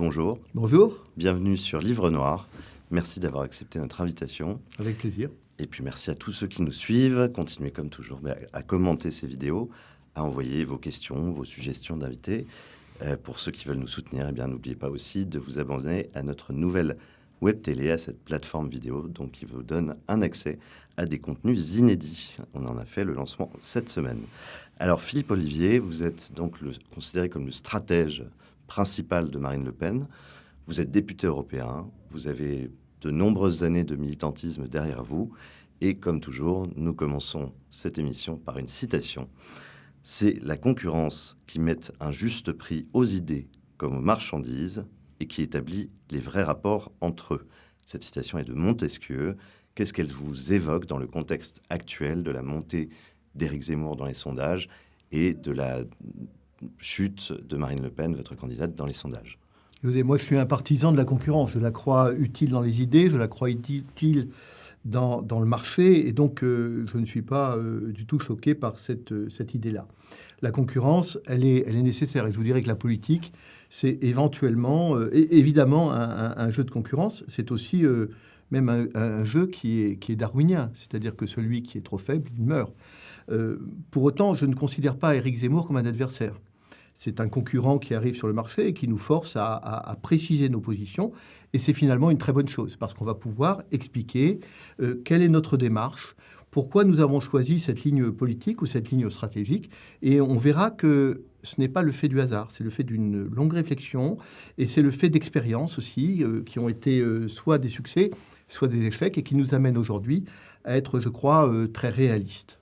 bonjour. Bonjour. Bienvenue sur Livre Noir. Merci d'avoir accepté notre invitation. Avec plaisir. Et puis merci à tous ceux qui nous suivent. Continuez comme toujours à commenter ces vidéos, à envoyer vos questions, vos suggestions d'invités. Pour ceux qui veulent nous soutenir, n'oubliez pas aussi de vous abonner à notre nouvelle web télé, à cette plateforme vidéo, donc qui vous donne un accès à des contenus inédits. On en a fait le lancement cette semaine. Alors Philippe Ollivier, vous êtes donc considéré comme le stratège principal de Marine Le Pen. Vous êtes député européen, vous avez de nombreuses années de militantisme derrière vous. Et comme toujours, nous commençons cette émission par une citation. C'est la concurrence qui met un juste prix aux idées comme aux marchandises et qui établit les vrais rapports entre eux. Cette citation est de Montesquieu. Qu'est-ce qu'elle vous évoque dans le contexte actuel de la montée d'Éric Zemmour dans les sondages et de la chute de Marine Le Pen, votre candidate, dans les sondages? Moi, je suis un partisan de la concurrence. Je la crois utile dans les idées, je la crois utile dans le marché, et donc je ne suis pas du tout choqué par cette idée-là. La concurrence, elle est nécessaire, et je vous dirais que la politique, c'est éventuellement, évidemment, un jeu de concurrence. C'est aussi même un jeu qui est darwinien, c'est-à-dire que celui qui est trop faible, il meurt. Pour autant, je ne considère pas Éric Zemmour comme un adversaire. C'est un concurrent qui arrive sur le marché et qui nous force à préciser nos positions. Et c'est finalement une très bonne chose, parce qu'on va pouvoir expliquer quelle est notre démarche, pourquoi nous avons choisi cette ligne politique ou cette ligne stratégique. Et on verra que ce n'est pas le fait du hasard, c'est le fait d'une longue réflexion, et c'est le fait d'expériences aussi, qui ont été soit des succès, soit des échecs, et qui nous amènent aujourd'hui à être, je crois, très réalistes.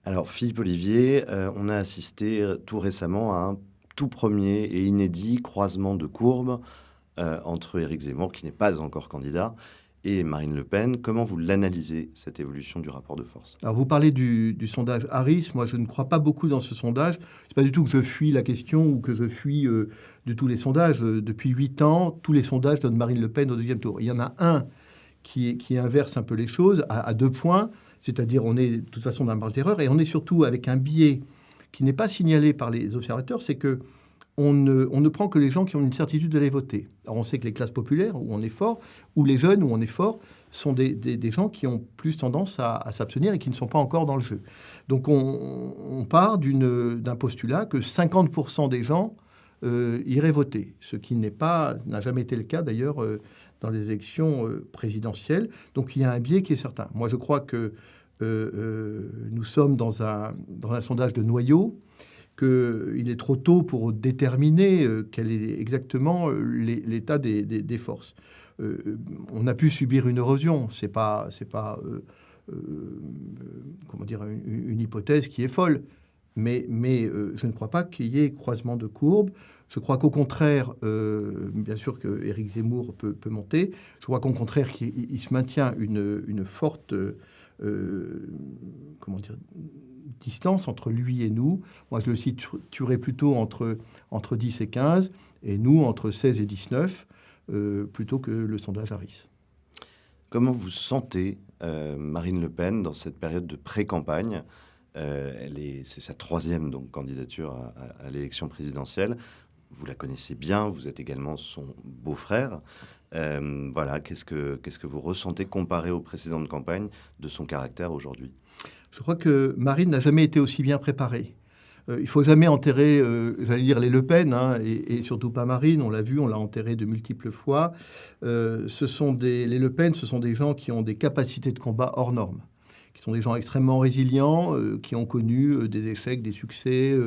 Alors, Philippe Ollivier, on a assisté tout récemment à un tout premier et inédit croisement de courbes entre Éric Zemmour, qui n'est pas encore candidat, et Marine Le Pen. Comment vous l'analysez, cette évolution du rapport de force? Alors, vous parlez du sondage Harris. Moi, je ne crois pas beaucoup dans ce sondage. C'est pas du tout que je fuis la question ou que je fuis de tous les sondages. Depuis 8 ans, tous les sondages donnent Marine Le Pen au deuxième tour. Il y en a un qui inverse un peu les choses à 2 points. C'est-à-dire, on est de toute façon dans la marge d'erreur, et on est surtout avec un biais qui n'est pas signalé par les observateurs, c'est que on ne prend que les gens qui ont une certitude d'aller voter. Alors, on sait que les classes populaires, où on est fort, ou les jeunes, où on est fort, sont des gens qui ont plus tendance à s'abstenir et qui ne sont pas encore dans le jeu. Donc, on part d'un postulat que 50% des gens iraient voter, ce qui n'a jamais été le cas d'ailleurs dans les élections présidentielles. Donc, il y a un biais qui est certain. Moi, je crois que nous sommes dans un sondage de noyau, qu'il est trop tôt pour déterminer quel est exactement l'état des forces. On a pu subir une érosion. C'est pas comment dire, une hypothèse qui est folle. Mais je ne crois pas qu'il y ait croisement de courbes. Je crois qu'au contraire, bien sûr que Éric Zemmour peut monter. Je crois qu'au contraire, qu'il se maintient une forte comment dire, distance entre lui et nous. Moi, je le situerais plutôt entre 10 et 15, et nous, entre 16 et 19, plutôt que le sondage Harris. Comment vous sentez Marine Le Pen dans cette période de pré-campagne? C'est sa 3e donc, candidature à l'élection présidentielle. Vous la connaissez bien, vous êtes également son beau-frère. Voilà, qu'est-ce que vous ressentez comparé aux précédentes campagnes de son caractère aujourd'hui? Je crois que Marine n'a jamais été aussi bien préparée. Il ne faut jamais enterrer, j'allais dire, les Le Pen, hein, et surtout pas Marine. On l'a vu, on l'a enterré de multiples fois. Les Le Pen, ce sont des gens qui ont des capacités de combat hors normes, qui sont des gens extrêmement résilients, qui ont connu des échecs, des succès,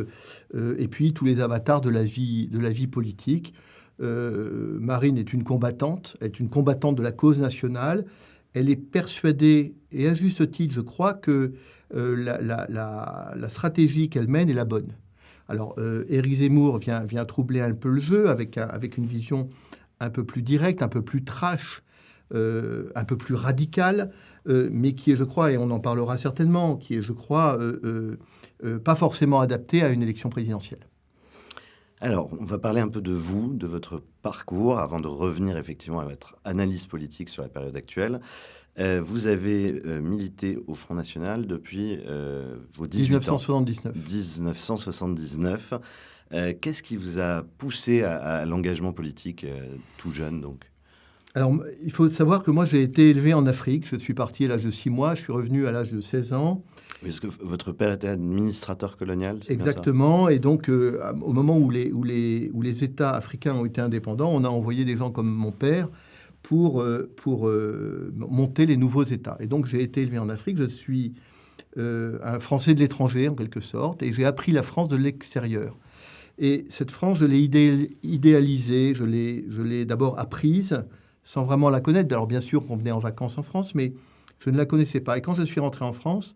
et puis tous les avatars de la vie politique. Marine est une combattante de la cause nationale. Elle est persuadée, et à juste titre, je crois, que la stratégie qu'elle mène est la bonne. Alors, Éric Zemmour vient troubler un peu le jeu avec une vision un peu plus directe, un peu plus trash, un peu plus radicale, mais qui est, je crois, et on en parlera certainement, qui est, je crois, pas forcément adaptée à une élection présidentielle. Alors, on va parler un peu de vous, de votre parcours, avant de revenir effectivement à votre analyse politique sur la période actuelle. Vous avez milité au Front National depuis vos 18 ans. 1979. 1979. Qu'est-ce qui vous a poussé à l'engagement politique tout jeune donc? Alors, il faut savoir que moi, j'ai été élevé en Afrique. Je suis parti à l'âge de 6 mois. Je suis revenu à l'âge de 16 ans. Oui, est-ce que votre père était administrateur colonial, c'est bien ça? Exactement. Et donc, au moment où les États africains ont été indépendants, on a envoyé des gens comme mon père pour monter les nouveaux États. Et donc, j'ai été élevé en Afrique. Je suis un Français de l'étranger, en quelque sorte. Et j'ai appris la France de l'extérieur. Et cette France, je l'ai idéalisée. Je l'ai d'abord apprise sans vraiment la connaître. Alors, bien sûr, qu'on venait en vacances en France, mais je ne la connaissais pas. Et quand je suis rentré en France,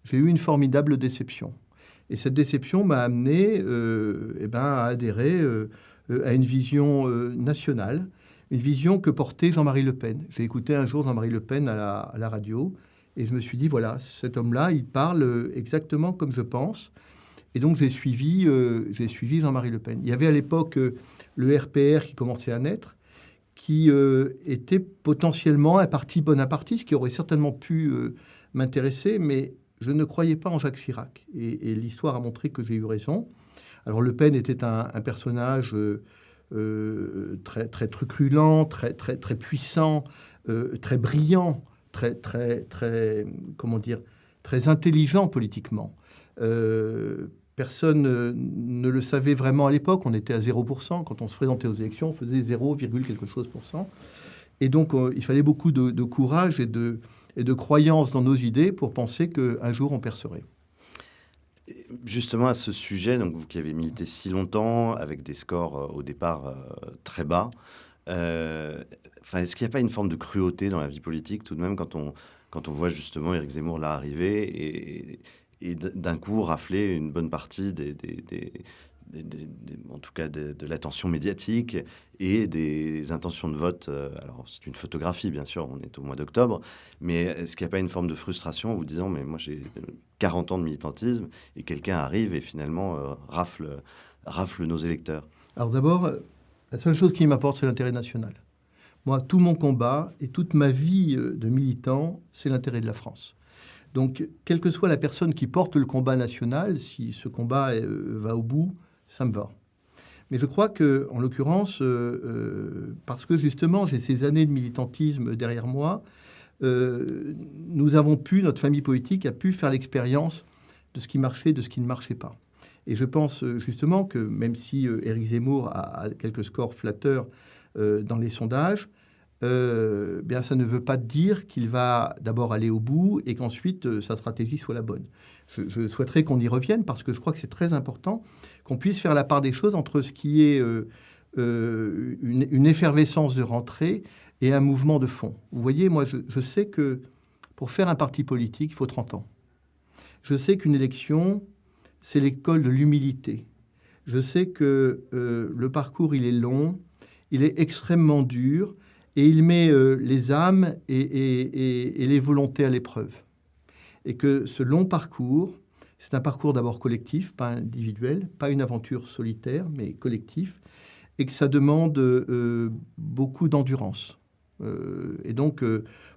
j'ai eu une formidable déception. Et cette déception m'a amené à adhérer à une vision nationale, une vision que portait Jean-Marie Le Pen. J'ai écouté un jour Jean-Marie Le Pen à la radio, et je me suis dit, voilà, cet homme-là, il parle exactement comme je pense. Et donc, j'ai suivi Jean-Marie Le Pen. Il y avait à l'époque le RPR qui commençait à naître, qui était potentiellement un parti bonapartiste, qui aurait certainement pu m'intéresser, mais je ne croyais pas en Jacques Chirac. Et l'histoire a montré que j'ai eu raison. Alors, Le Pen était un personnage très, très truculent, très, très, très puissant, très brillant, très, très intelligent politiquement. Personne ne le savait vraiment à l'époque. On était à 0%. Quand on se présentait aux élections, on faisait 0, quelque chose %. Et donc, il fallait beaucoup de courage et de croyance dans nos idées pour penser qu'un jour, on percerait. Justement, à ce sujet, donc vous qui avez milité si longtemps, avec des scores au départ très bas, est-ce qu'il n'y a pas une forme de cruauté dans la vie politique, tout de même, quand on voit justement Éric Zemmour là arriver et d'un coup rafler une bonne partie en tout cas de l'attention médiatique et des intentions de vote. Alors, c'est une photographie, bien sûr, on est au mois d'octobre, mais est-ce qu'il n'y a pas une forme de frustration en vous disant, mais moi j'ai 40 ans de militantisme et quelqu'un arrive et finalement rafle nos électeurs? Alors d'abord, la seule chose qui m'apporte, c'est l'intérêt national. Moi, tout mon combat et toute ma vie de militant, c'est l'intérêt de la France. Donc, quelle que soit la personne qui porte le combat national, si ce combat va au bout, ça me va. Mais je crois que, en l'occurrence, parce que justement, j'ai ces années de militantisme derrière moi, notre famille politique a pu faire l'expérience de ce qui marchait, de ce qui ne marchait pas. Et je pense justement que même si Éric Zemmour a quelques scores flatteurs dans les sondages, bien, ça ne veut pas dire qu'il va d'abord aller au bout et qu'ensuite sa stratégie soit la bonne. Je souhaiterais qu'on y revienne parce que je crois que c'est très important qu'on puisse faire la part des choses entre ce qui est une effervescence de rentrée et un mouvement de fond. Vous voyez, moi, je sais que pour faire un parti politique, il faut 30 ans. Je sais qu'une élection, c'est l'école de l'humilité. Je sais que le parcours, il est long, il est extrêmement dur, et il met les âmes et les volontés à l'épreuve. Et que ce long parcours, c'est un parcours d'abord collectif, pas individuel, pas une aventure solitaire, mais collectif, et que ça demande beaucoup d'endurance. Et donc,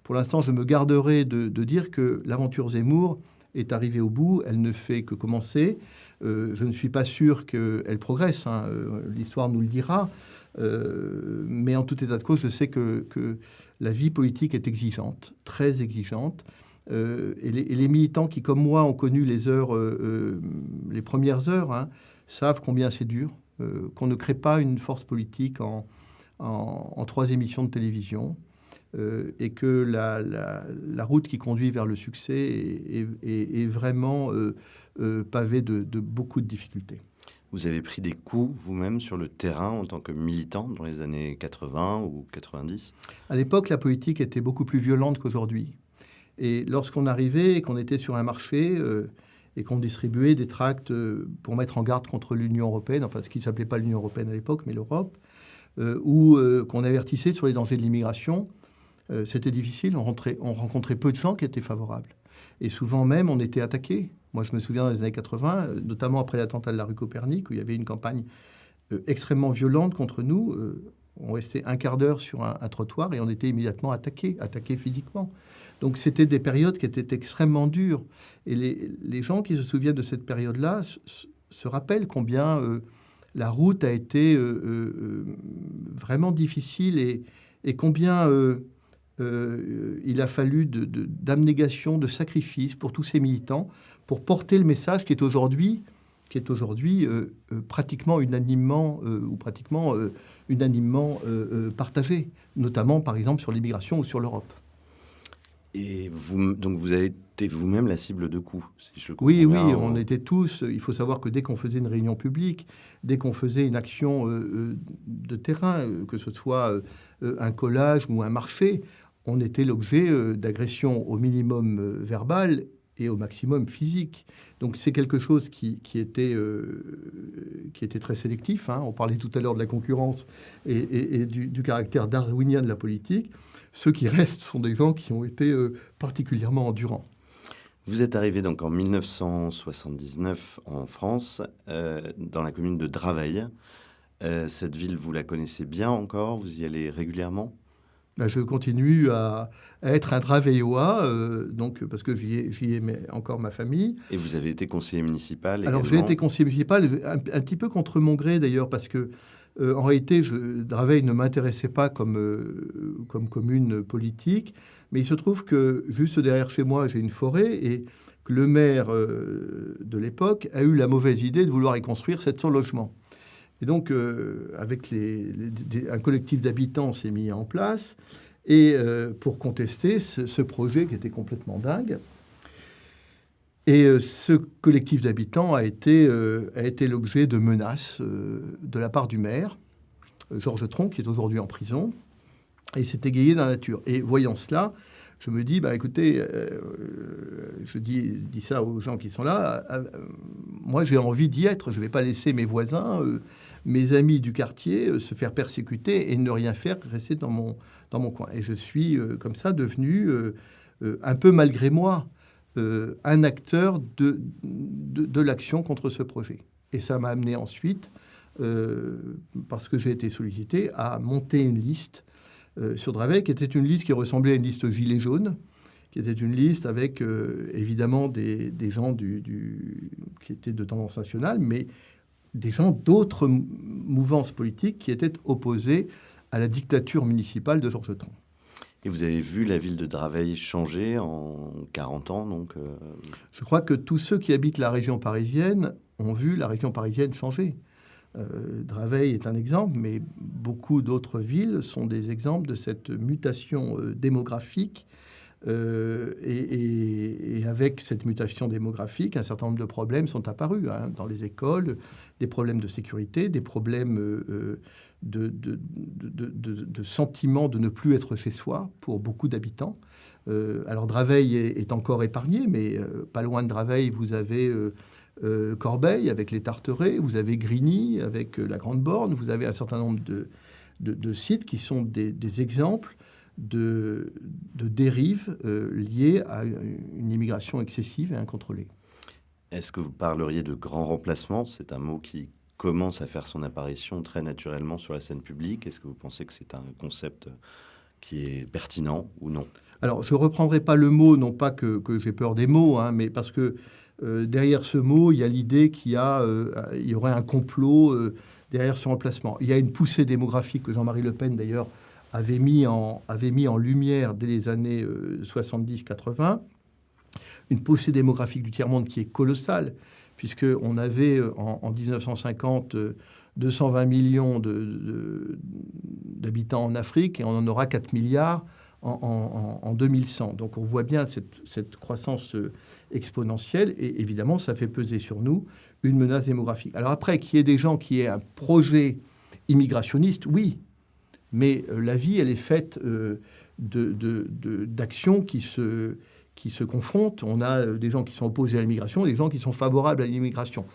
pour l'instant, je me garderai de dire que l'aventure Zemmour est arrivée au bout, elle ne fait que commencer. Je ne suis pas sûr qu'elle progresse, hein. L'histoire nous le dira. Mais en tout état de cause, je sais que la vie politique est exigeante, très exigeante. Et les militants qui, comme moi, ont connu les premières heures, hein, savent combien c'est dur, qu'on ne crée pas une force politique en 3 émissions de télévision, et que la route qui conduit vers le succès est vraiment pavée de beaucoup de difficultés. Vous avez pris des coups vous-même sur le terrain en tant que militant dans les années 80 ou 90? À l'époque, la politique était beaucoup plus violente qu'aujourd'hui. Et lorsqu'on arrivait et qu'on était sur un marché et qu'on distribuait des tracts pour mettre en garde contre l'Union européenne, enfin ce qui ne s'appelait pas l'Union européenne à l'époque, mais l'Europe, ou qu'on avertissait sur les dangers de l'immigration, c'était difficile. On rencontrait peu de gens qui étaient favorables. Et souvent même, on était attaqué. Moi, je me souviens dans les années 80, notamment après l'attentat de la rue Copernic, où il y avait une campagne extrêmement violente contre nous. On restait un quart d'heure sur un trottoir et on était immédiatement attaqué physiquement. Donc, c'était des périodes qui étaient extrêmement dures. Et les gens qui se souviennent de cette période-là se rappellent combien la route a été vraiment difficile et combien il a fallu d'abnégation, de sacrifice pour tous ces militants pour porter le message qui est aujourd'hui pratiquement unanimement partagé, notamment par exemple sur l'immigration ou sur l'Europe. Et vous avez été vous-même la cible de coups, si je comprends Oui, bien. on était tous. Il faut savoir que dès qu'on faisait une réunion publique, dès qu'on faisait une action de terrain, que ce soit un collage ou un marché, on était l'objet d'agressions au minimum verbal et au maximum physique. Donc c'est quelque chose qui était très sélectif. Hein. On parlait tout à l'heure de la concurrence et du caractère darwinien de la politique. Ceux qui restent sont des gens qui ont été particulièrement endurants. Vous êtes arrivé donc en 1979 en France, dans la commune de Draveil. Cette ville, vous la connaissez bien encore? Vous y allez régulièrement? Je continue à être un Draveillois, donc, parce que j'y ai encore ma famille. Et vous avez été conseiller municipal également? Alors j'ai été conseiller municipal, un petit peu contre mon gré d'ailleurs, parce que en réalité, Draveil ne m'intéressait pas comme commune politique, mais il se trouve que juste derrière chez moi, j'ai une forêt et que le maire de l'époque a eu la mauvaise idée de vouloir y construire 700 logements. Et donc, avec un collectif d'habitants s'est mis en place et pour contester ce projet qui était complètement dingue. Et ce collectif d'habitants a été l'objet de menaces de la part du maire, Georges Tron, qui est aujourd'hui en prison, et s'est égayé dans la nature. Et voyant cela, je me dis, écoutez, je dis ça aux gens qui sont là, moi j'ai envie d'y être, je ne vais pas laisser mes voisins, mes amis du quartier se faire persécuter et ne rien faire, rester dans mon coin. Et je suis comme ça devenu, un peu malgré moi, un acteur de l'action contre ce projet. Et ça m'a amené ensuite, parce que j'ai été sollicité, à monter une liste sur Draveil, qui était une liste qui ressemblait à une liste Gilets jaunes, qui était une liste avec évidemment des gens qui étaient de tendance nationale, mais des gens d'autres mouvances politiques qui étaient opposés à la dictature municipale de Georges Tron. Et vous avez vu la ville de Draveil changer en 40 ans, donc Je crois que tous ceux qui habitent la région parisienne ont vu la région parisienne changer. Draveil est un exemple, mais beaucoup d'autres villes sont des exemples de cette mutation démographique. Et avec cette mutation démographique, un certain nombre de problèmes sont apparus dans les écoles, des problèmes de sécurité, des problèmes de sentiment de ne plus être chez soi pour beaucoup d'habitants. Alors Draveil est encore épargné, mais pas loin de Draveil, vous avez Corbeil avec les Tarterets, vous avez Grigny avec la Grande Borne, vous avez un certain nombre de sites qui sont des exemples de dérives liées à une immigration excessive et incontrôlée. Est-ce que vous parleriez de grand remplacement? C'est un mot qui commence à faire son apparition très naturellement sur la scène publique. Est-ce que vous pensez que c'est un concept qui est pertinent ou non? Alors, je ne reprendrai pas le mot, non pas que j'ai peur des mots, mais parce que derrière ce mot, il y a l'idée qu'il y aurait un complot derrière ce remplacement. Il y a une poussée démographique que Jean-Marie Le Pen, d'ailleurs, avait mis en lumière dès les années 70-80, une poussée démographique du tiers-monde qui est colossale, puisqu'on avait en 1950 220 millions d'habitants en Afrique et on en aura 4 milliards en 2100. Donc on voit bien cette croissance exponentielle et évidemment ça fait peser sur nous une menace démographique. Alors après, qu'il y ait des gens qui aient un projet immigrationniste, oui, mais la vie, elle est faite d'actions qui se confrontent. On a des gens qui sont opposés à l'immigration et des gens qui sont favorables à l'immigration.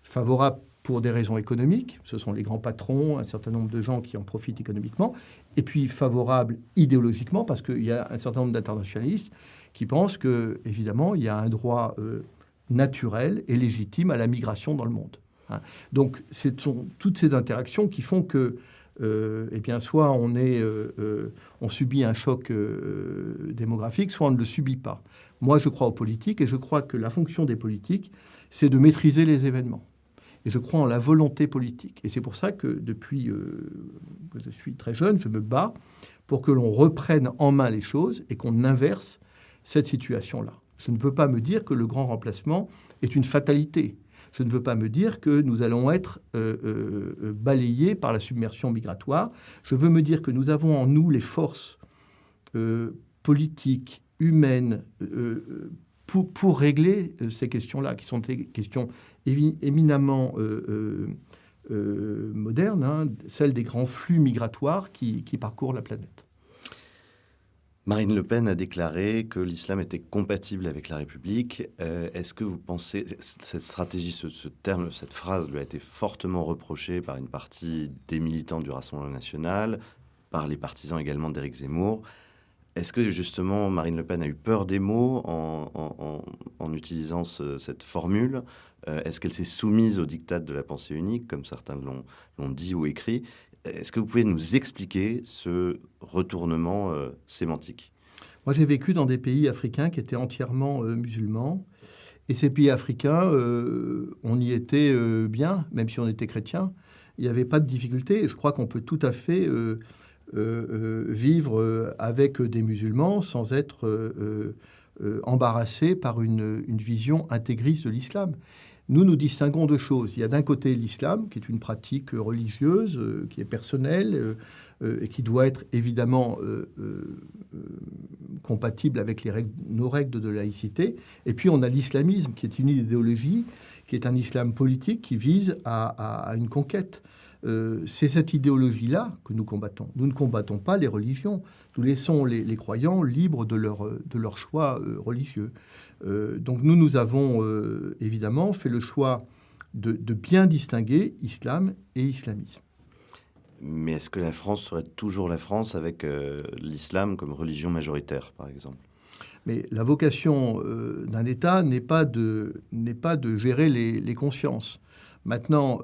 Favorables pour des raisons économiques, ce sont les grands patrons, un certain nombre de gens qui en profitent économiquement, et puis favorables idéologiquement, parce qu'il y a un certain nombre d'internationalistes qui pensent que, évidemment, il y a un droit naturel et légitime à la migration dans le monde. Donc, ce sont toutes ces interactions qui font que eh bien, soit on subit un choc démographique, soit on ne le subit pas. Moi, je crois aux politiques et je crois que la fonction des politiques, c'est de maîtriser les événements. Et je crois en la volonté politique. Et c'est pour ça que depuis que je suis très jeune, je me bats pour que l'on reprenne en main les choses et qu'on inverse cette situation-là. Je ne veux pas me dire que le grand remplacement est une fatalité. Je ne veux pas me dire que nous allons être balayés par la submersion migratoire. Je veux me dire que nous avons en nous les forces politiques, humaines, pour régler ces questions-là, qui sont des questions éminemment modernes, hein, celles des grands flux migratoires qui parcourent la planète. Marine Le Pen a déclaré que l'islam était compatible avec la République. Est-ce que vous pensez, cette stratégie, ce terme, cette phrase lui a été fortement reprochée par une partie des militants du Rassemblement national, par les partisans également d'Éric Zemmour. Est-ce que justement Marine Le Pen a eu peur des mots en utilisant cette formule? Est-ce qu'elle s'est soumise au diktat de la pensée unique, comme certains l'ont dit ou écrit? Est-ce que vous pouvez nous expliquer ce retournement sémantique? Moi, j'ai vécu dans des pays africains qui étaient entièrement musulmans. Et ces pays africains, on y était bien, même si on était chrétien. Il n'y avait pas de difficulté. Et je crois qu'on peut tout à fait vivre avec des musulmans sans être embarrassé par une vision intégriste de l'islam. Nous distinguons deux choses. Il y a d'un côté l'islam, qui est une pratique religieuse, qui est personnelle, et qui doit être évidemment compatible avec nos règles de laïcité. Et puis on a l'islamisme, qui est une idéologie, qui est un islam politique qui vise à une conquête. C'est cette idéologie-là que nous combattons. Nous ne combattons pas les religions. Nous laissons les croyants libres de leur choix religieux. Donc nous avons évidemment fait le choix de bien distinguer islam et islamisme. Mais est-ce que la France serait toujours la France avec l'islam comme religion majoritaire, par exemple? Mais la vocation d'un État n'est pas de gérer les consciences. Maintenant,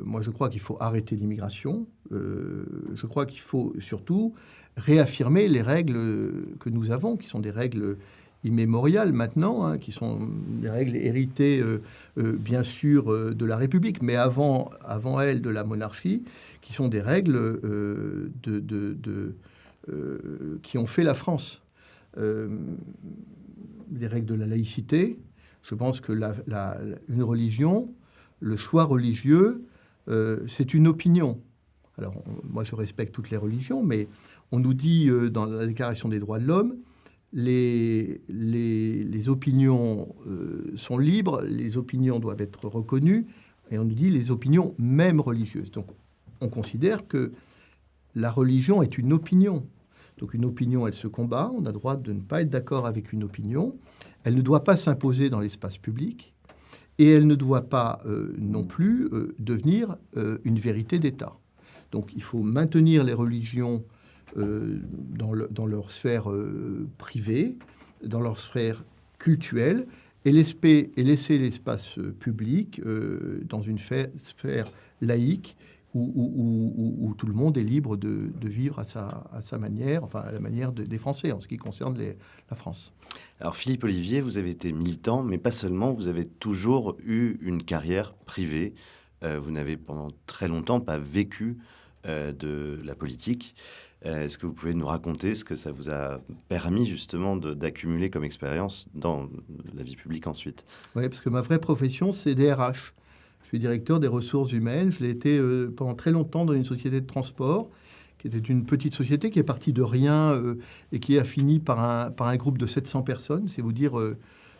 moi je crois qu'il faut arrêter l'immigration. Je crois qu'il faut surtout réaffirmer les règles que nous avons, qui sont des règles immémoriales maintenant, hein, qui sont des règles héritées bien sûr de la République, mais avant elle de la monarchie, qui sont des règles qui ont fait la France. Les règles de la laïcité. Je pense que une religion, le choix religieux, c'est une opinion. Alors, moi, je respecte toutes les religions, mais on nous dit dans la Déclaration des droits de l'homme, les opinions sont libres, les opinions doivent être reconnues, et on nous dit les opinions même religieuses. Donc, on considère que la religion est une opinion. Donc, une opinion, elle se combat. On a le droit de ne pas être d'accord avec une opinion. Elle ne doit pas s'imposer dans l'espace public. Et elle ne doit pas non plus devenir une vérité d'État. Donc il faut maintenir les religions dans leur sphère privée, dans leur sphère cultuelle, et laisser l'espace public dans une sphère laïque où tout le monde est libre de vivre à sa manière, enfin à la manière des Français en ce qui concerne la France. Alors Philippe Ollivier, vous avez été militant, mais pas seulement, vous avez toujours eu une carrière privée. Vous n'avez pendant très longtemps pas vécu de la politique. Est-ce que vous pouvez nous raconter ce que ça vous a permis justement d'accumuler comme expérience dans la vie publique ensuite? Oui, parce que ma vraie profession, c'est DRH. Je suis directeur des ressources humaines. Je l'ai été pendant très longtemps dans une société de transport, qui était une petite société qui est partie de rien et qui a fini par un groupe de 700 personnes. C'est vous dire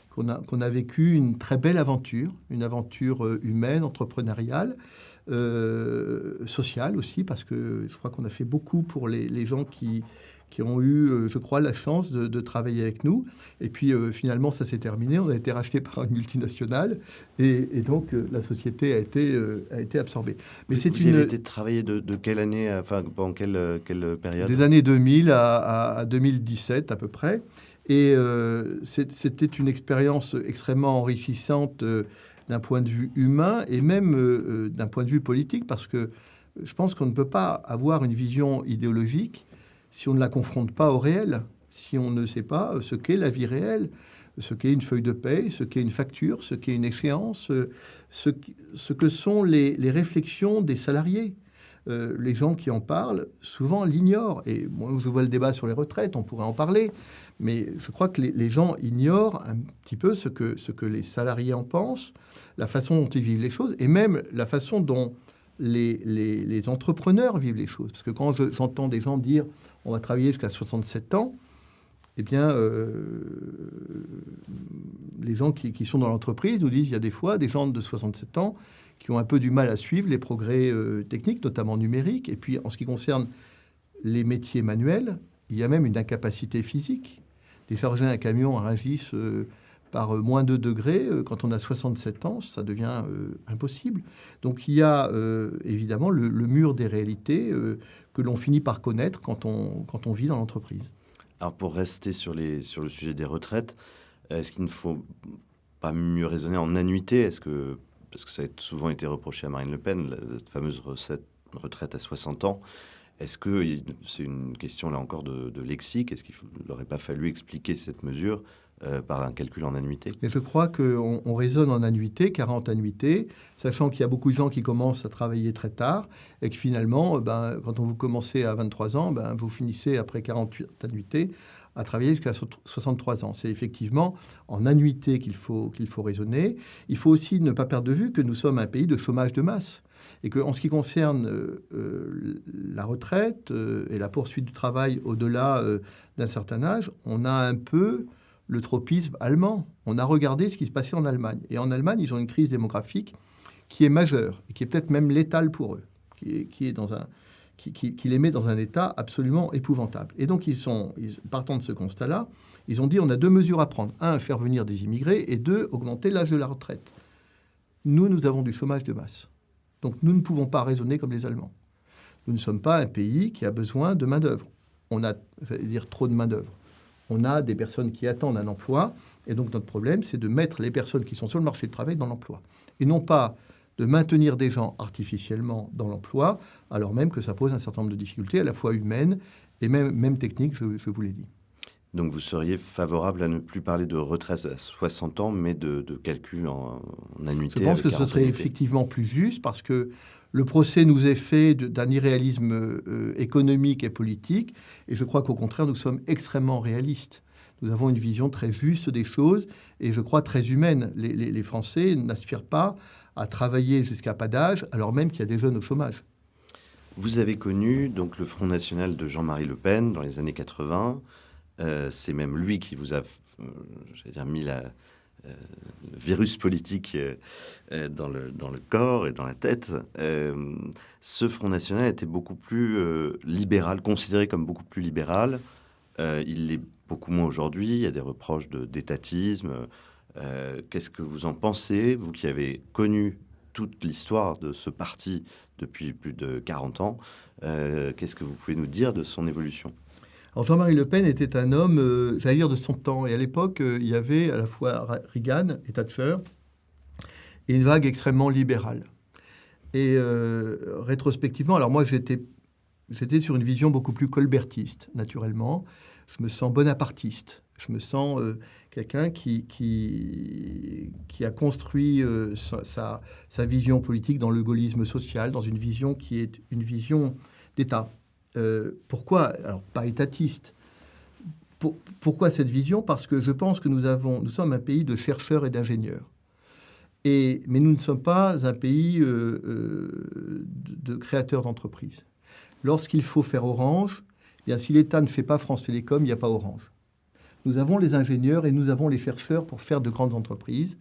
qu'on a vécu une très belle aventure, une aventure humaine, entrepreneuriale, sociale aussi, parce que je crois qu'on a fait beaucoup pour les gens qui ont eu, je crois, la chance de travailler avec nous. Et puis, finalement, ça s'est terminé. On a été racheté par une multinationale. Et donc, la société a été absorbée. Mais vous avez été travailler de quelle année, enfin, pendant quelle période? Des années 2000 à 2017, à peu près. Et c'était une expérience extrêmement enrichissante d'un point de vue humain et même d'un point de vue politique, parce que je pense qu'on ne peut pas avoir une vision idéologique si on ne la confronte pas au réel, si on ne sait pas ce qu'est la vie réelle. ce qu'est une feuille de paie, ce qu'est une facture, ce qu'est une échéance, ce que sont les réflexions des salariés. Les gens qui en parlent souvent l'ignorent. Et moi, je vois le débat sur les retraites, on pourrait en parler, mais je crois que les gens ignorent un petit peu ce que les salariés en pensent, la façon dont ils vivent les choses, et même la façon dont les entrepreneurs vivent les choses. Parce que quand j'entends des gens dire on va travailler jusqu'à 67 ans, eh bien, les gens qui sont dans l'entreprise nous disent il y a des fois des gens de 67 ans qui ont un peu du mal à suivre les progrès techniques, notamment numériques. Et puis, en ce qui concerne les métiers manuels, il y a même une incapacité physique. Décharger un camion à Rungis par moins 2 degrés, quand on a 67 ans, ça devient impossible. Donc, il y a évidemment le mur des réalités que l'on finit par connaître quand on vit dans l'entreprise. Alors, pour rester sur le sujet des retraites, est-ce qu'il ne faut pas mieux raisonner en annuité? Parce que ça a souvent été reproché à Marine Le Pen, cette fameuse retraite à 60 ans. Est-ce que c'est une question, là encore, de lexique? Est-ce qu'il n'aurait pas fallu expliquer cette mesure par un calcul en annuité? Et je crois qu'on raisonne en annuité, 40 annuités, sachant qu'il y a beaucoup de gens qui commencent à travailler très tard et que finalement, quand vous commencez à 23 ans, vous finissez après 48 annuités à travailler jusqu'à 63 ans. C'est effectivement en annuité qu'il faut raisonner. Il faut aussi ne pas perdre de vue que nous sommes un pays de chômage de masse et qu'en ce qui concerne la retraite et la poursuite du travail au-delà d'un certain âge, on a un peu le tropisme allemand. On a regardé ce qui se passait en Allemagne. Et en Allemagne, ils ont une crise démographique qui est majeure et qui est peut-être même létale pour eux, qui les met dans un état absolument épouvantable. Et donc, partant de ce constat-là, ils ont dit on a 2 mesures à prendre. 1, faire venir des immigrés, et 2, augmenter l'âge de la retraite. Nous avons du chômage de masse. Donc, nous ne pouvons pas raisonner comme les Allemands. Nous ne sommes pas un pays qui a besoin de main-d'œuvre. On a, trop de main-d'œuvre. On a des personnes qui attendent un emploi. Et donc, notre problème, c'est de mettre les personnes qui sont sur le marché du travail dans l'emploi. Et non pas de maintenir des gens artificiellement dans l'emploi, alors même que ça pose un certain nombre de difficultés, à la fois humaines et même techniques, je vous l'ai dit. Donc vous seriez favorable à ne plus parler de retraite à 60 ans, mais de calcul en annuité? Je pense que ce serait effectivement plus juste, parce que le procès nous est fait d'un irréalisme économique et politique, et je crois qu'au contraire, nous sommes extrêmement réalistes. Nous avons une vision très juste des choses, et je crois très humaine. Les Français n'aspirent pas à travailler jusqu'à pas d'âge, alors même qu'il y a des jeunes au chômage. Vous avez connu donc le Front National de Jean-Marie Le Pen dans les années 80. C'est même lui qui vous a, mis le virus politique dans le corps et dans la tête. Ce Front National était beaucoup plus libéral, considéré comme beaucoup plus libéral. Il l'est beaucoup moins aujourd'hui. Il y a des reproches d'étatisme. Qu'est-ce que vous en pensez, vous qui avez connu toute l'histoire de ce parti depuis plus de 40 ans? Qu'est-ce que vous pouvez nous dire de son évolution? Alors Jean-Marie Le Pen était un homme, j'allais dire, de son temps. Et à l'époque, il y avait à la fois Reagan et Thatcher et une vague extrêmement libérale. Et rétrospectivement, alors moi j'étais sur une vision beaucoup plus colbertiste, naturellement. Je me sens bonapartiste. Je me sens quelqu'un qui a construit sa vision politique dans le gaullisme social, dans une vision qui est une vision d'État. Pourquoi? Alors, pas étatiste. Pourquoi cette vision? Parce que je pense que nous sommes un pays de chercheurs et d'ingénieurs. Mais nous ne sommes pas un pays de créateurs d'entreprises. Lorsqu'il faut faire Orange, eh bien, si l'État ne fait pas France Télécom, il n'y a pas Orange. Nous avons les ingénieurs et nous avons les chercheurs pour faire de grandes entreprises,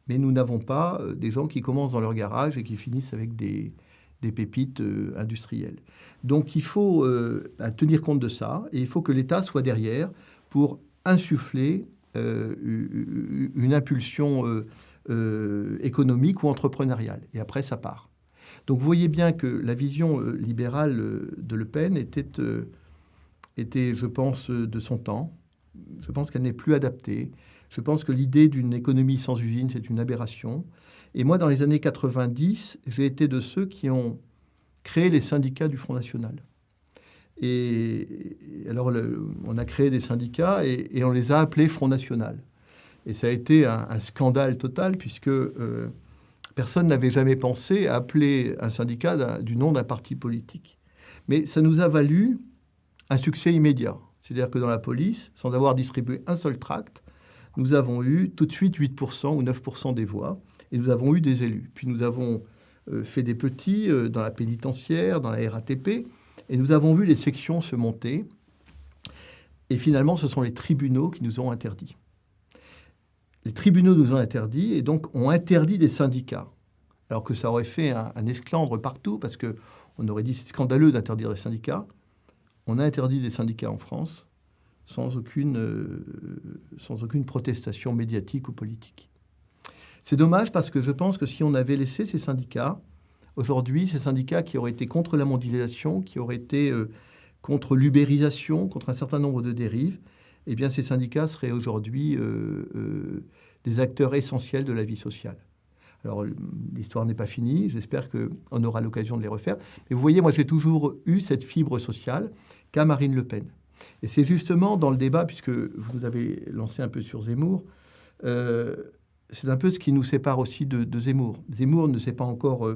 mais nous n'avons pas des gens qui commencent dans leur garage et qui finissent avec des pépites industrielles. Donc il faut tenir compte de ça, et il faut que l'État soit derrière pour insuffler une impulsion économique ou entrepreneuriale. Et après, ça part. Donc vous voyez bien que la vision libérale de Le Pen était, je pense, de son temps. Je pense qu'elle n'est plus adaptée. Je pense que l'idée d'une économie sans usine, c'est une aberration. Et moi, dans les années 90, j'ai été de ceux qui ont créé les syndicats du Front National. Et alors, on a créé des syndicats et on les a appelés Front National. Et ça a été un scandale total, puisque personne n'avait jamais pensé à appeler un syndicat du nom d'un parti politique. Mais ça nous a valu un succès immédiat. C'est-à-dire que dans la police, sans avoir distribué un seul tract, nous avons eu tout de suite 8% ou 9% des voix, et nous avons eu des élus. Puis nous avons fait des petits dans la pénitentiaire, dans la RATP, et nous avons vu les sections se monter. Et finalement, ce sont les tribunaux qui nous ont interdit. Les tribunaux nous ont interdit, et donc ont interdit des syndicats. Alors que ça aurait fait un esclandre partout, parce qu'on aurait dit c'est scandaleux d'interdire des syndicats. On a interdit des syndicats en France sans aucune protestation médiatique ou politique. C'est dommage parce que je pense que si on avait laissé ces syndicats, aujourd'hui, ces syndicats qui auraient été contre la mondialisation, qui auraient été contre l'ubérisation, contre un certain nombre de dérives, eh bien ces syndicats seraient aujourd'hui des acteurs essentiels de la vie sociale. Alors, l'histoire n'est pas finie. J'espère qu'on aura l'occasion de les refaire. Mais vous voyez, moi, j'ai toujours eu cette fibre sociale qu'a Marine Le Pen. Et c'est justement dans le débat, puisque vous avez lancé un peu sur Zemmour, c'est un peu ce qui nous sépare aussi de Zemmour. Zemmour ne s'est pas encore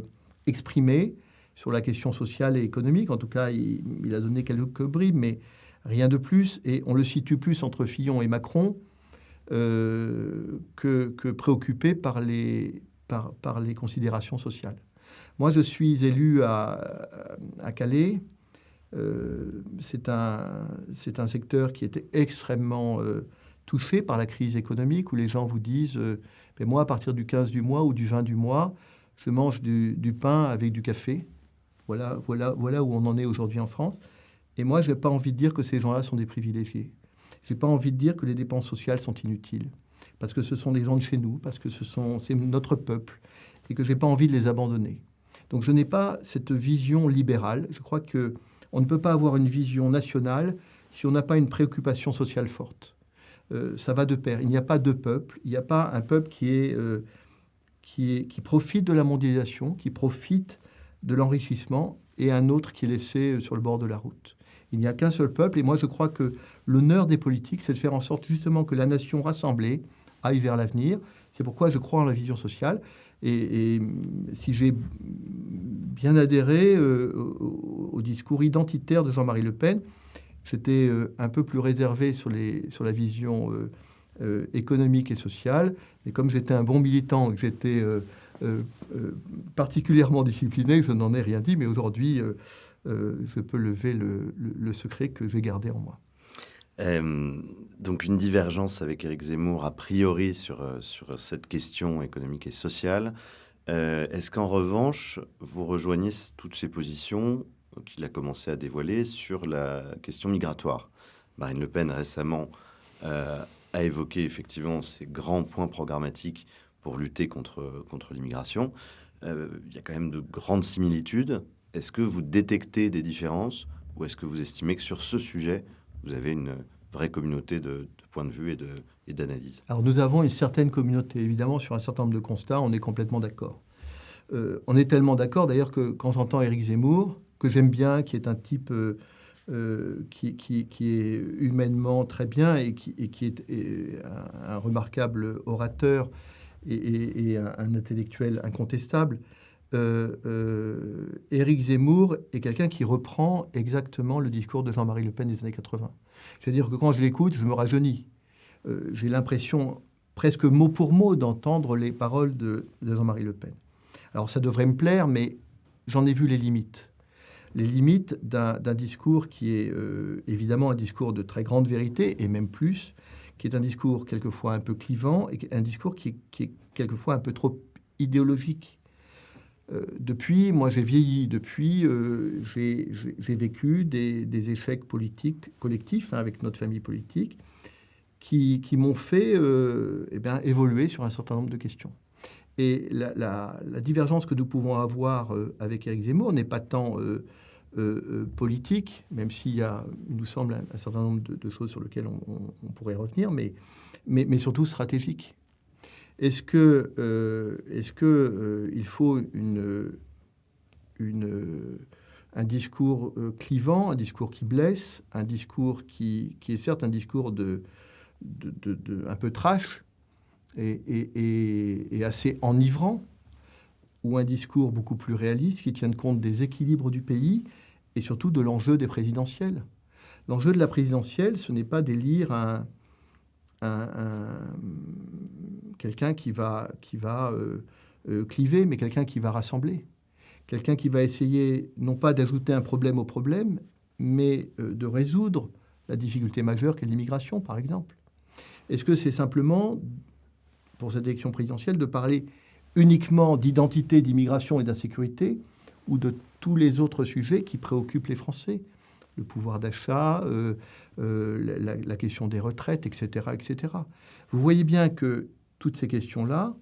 exprimé sur la question sociale et économique. En tout cas, il a donné quelques bribes, mais rien de plus. Et on le situe plus entre Fillon et Macron que préoccupé par les considérations sociales. Moi, je suis élu à Calais. C'est un secteur qui était extrêmement touché par la crise économique, où les gens vous disent mais moi, à partir du 15 du mois ou du 20 du mois, je mange du pain avec du café. Voilà où on en est aujourd'hui en France. Et moi, je n'ai pas envie de dire que ces gens-là sont des privilégiés. Je n'ai pas envie de dire que les dépenses sociales sont inutiles, parce que ce sont des gens de chez nous, parce que c'est notre peuple, et que je n'ai pas envie de les abandonner. Donc je n'ai pas cette vision libérale. Je crois qu'on ne peut pas avoir une vision nationale si on n'a pas une préoccupation sociale forte. Ça va de pair. Il n'y a pas deux peuples. Il n'y a pas un peuple qui profite de la mondialisation, qui profite de l'enrichissement, et un autre qui est laissé sur le bord de la route. Il n'y a qu'un seul peuple, et moi je crois que l'honneur des politiques, c'est de faire en sorte justement que la nation rassemblée aille vers l'avenir. C'est pourquoi je crois en la vision sociale. Et si j'ai bien adhéré au discours identitaire de Jean-Marie Le Pen, j'étais un peu plus réservé sur la vision économique et sociale. Mais comme j'étais un bon militant et que j'étais particulièrement discipliné, je n'en ai rien dit. Mais aujourd'hui, je peux lever le secret que j'ai gardé en moi. Donc une divergence avec Éric Zemmour, a priori, sur cette question économique et sociale. Est-ce qu'en revanche, vous rejoignez toutes ces positions qu'il a commencé à dévoiler sur la question migratoire? Marine Le Pen, récemment, a évoqué effectivement ces grands points programmatiques pour lutter contre l'immigration. Il y a quand même de grandes similitudes. Est-ce que vous détectez des différences, ou est-ce que vous estimez que sur ce sujet, vous avez une vraie communauté de points de vue et d'analyse? Alors nous avons une certaine communauté, évidemment, sur un certain nombre de constats, on est complètement d'accord. On est tellement d'accord, d'ailleurs, que quand j'entends Éric Zemmour, que j'aime bien, qui est un type qui est humainement très bien et qui est un remarquable orateur et un intellectuel incontestable, Éric Zemmour est quelqu'un qui reprend exactement le discours de Jean-Marie Le Pen des années 80. C'est-à-dire que quand je l'écoute, je me rajeunis. J'ai l'impression, presque mot pour mot, d'entendre les paroles de Jean-Marie Le Pen. Alors ça devrait me plaire, mais j'en ai vu les limites. Les limites d'un discours qui est évidemment un discours de très grande vérité, et même plus, qui est un discours quelquefois un peu clivant, et un discours qui est quelquefois un peu trop idéologique. Depuis, moi j'ai vieilli, depuis j'ai vécu des échecs politiques collectifs avec notre famille politique qui m'ont fait évoluer sur un certain nombre de questions. Et la divergence que nous pouvons avoir avec Éric Zemmour n'est pas tant politique, même s'il y a, il nous semble, un certain nombre de choses sur lesquelles on pourrait revenir, mais surtout stratégique. Est-ce que il faut un discours clivant, un discours qui blesse, un discours qui est certes un discours un peu trash, et assez enivrant, ou un discours beaucoup plus réaliste qui tienne compte des équilibres du pays et surtout de l'enjeu des présidentielles. L'enjeu de la présidentielle, ce n'est pas d'élire quelqu'un qui va cliver, mais quelqu'un qui va rassembler. Quelqu'un qui va essayer non pas d'ajouter un problème au problème, mais de résoudre la difficulté majeure qu'est l'immigration, par exemple. Est-ce que c'est simplement, pour cette élection présidentielle, de parler uniquement d'identité, d'immigration et d'insécurité, ou de tous les autres sujets qui préoccupent les Français? Le pouvoir d'achat, la question des retraites, etc., etc. Vous voyez bien que toutes ces questions-là,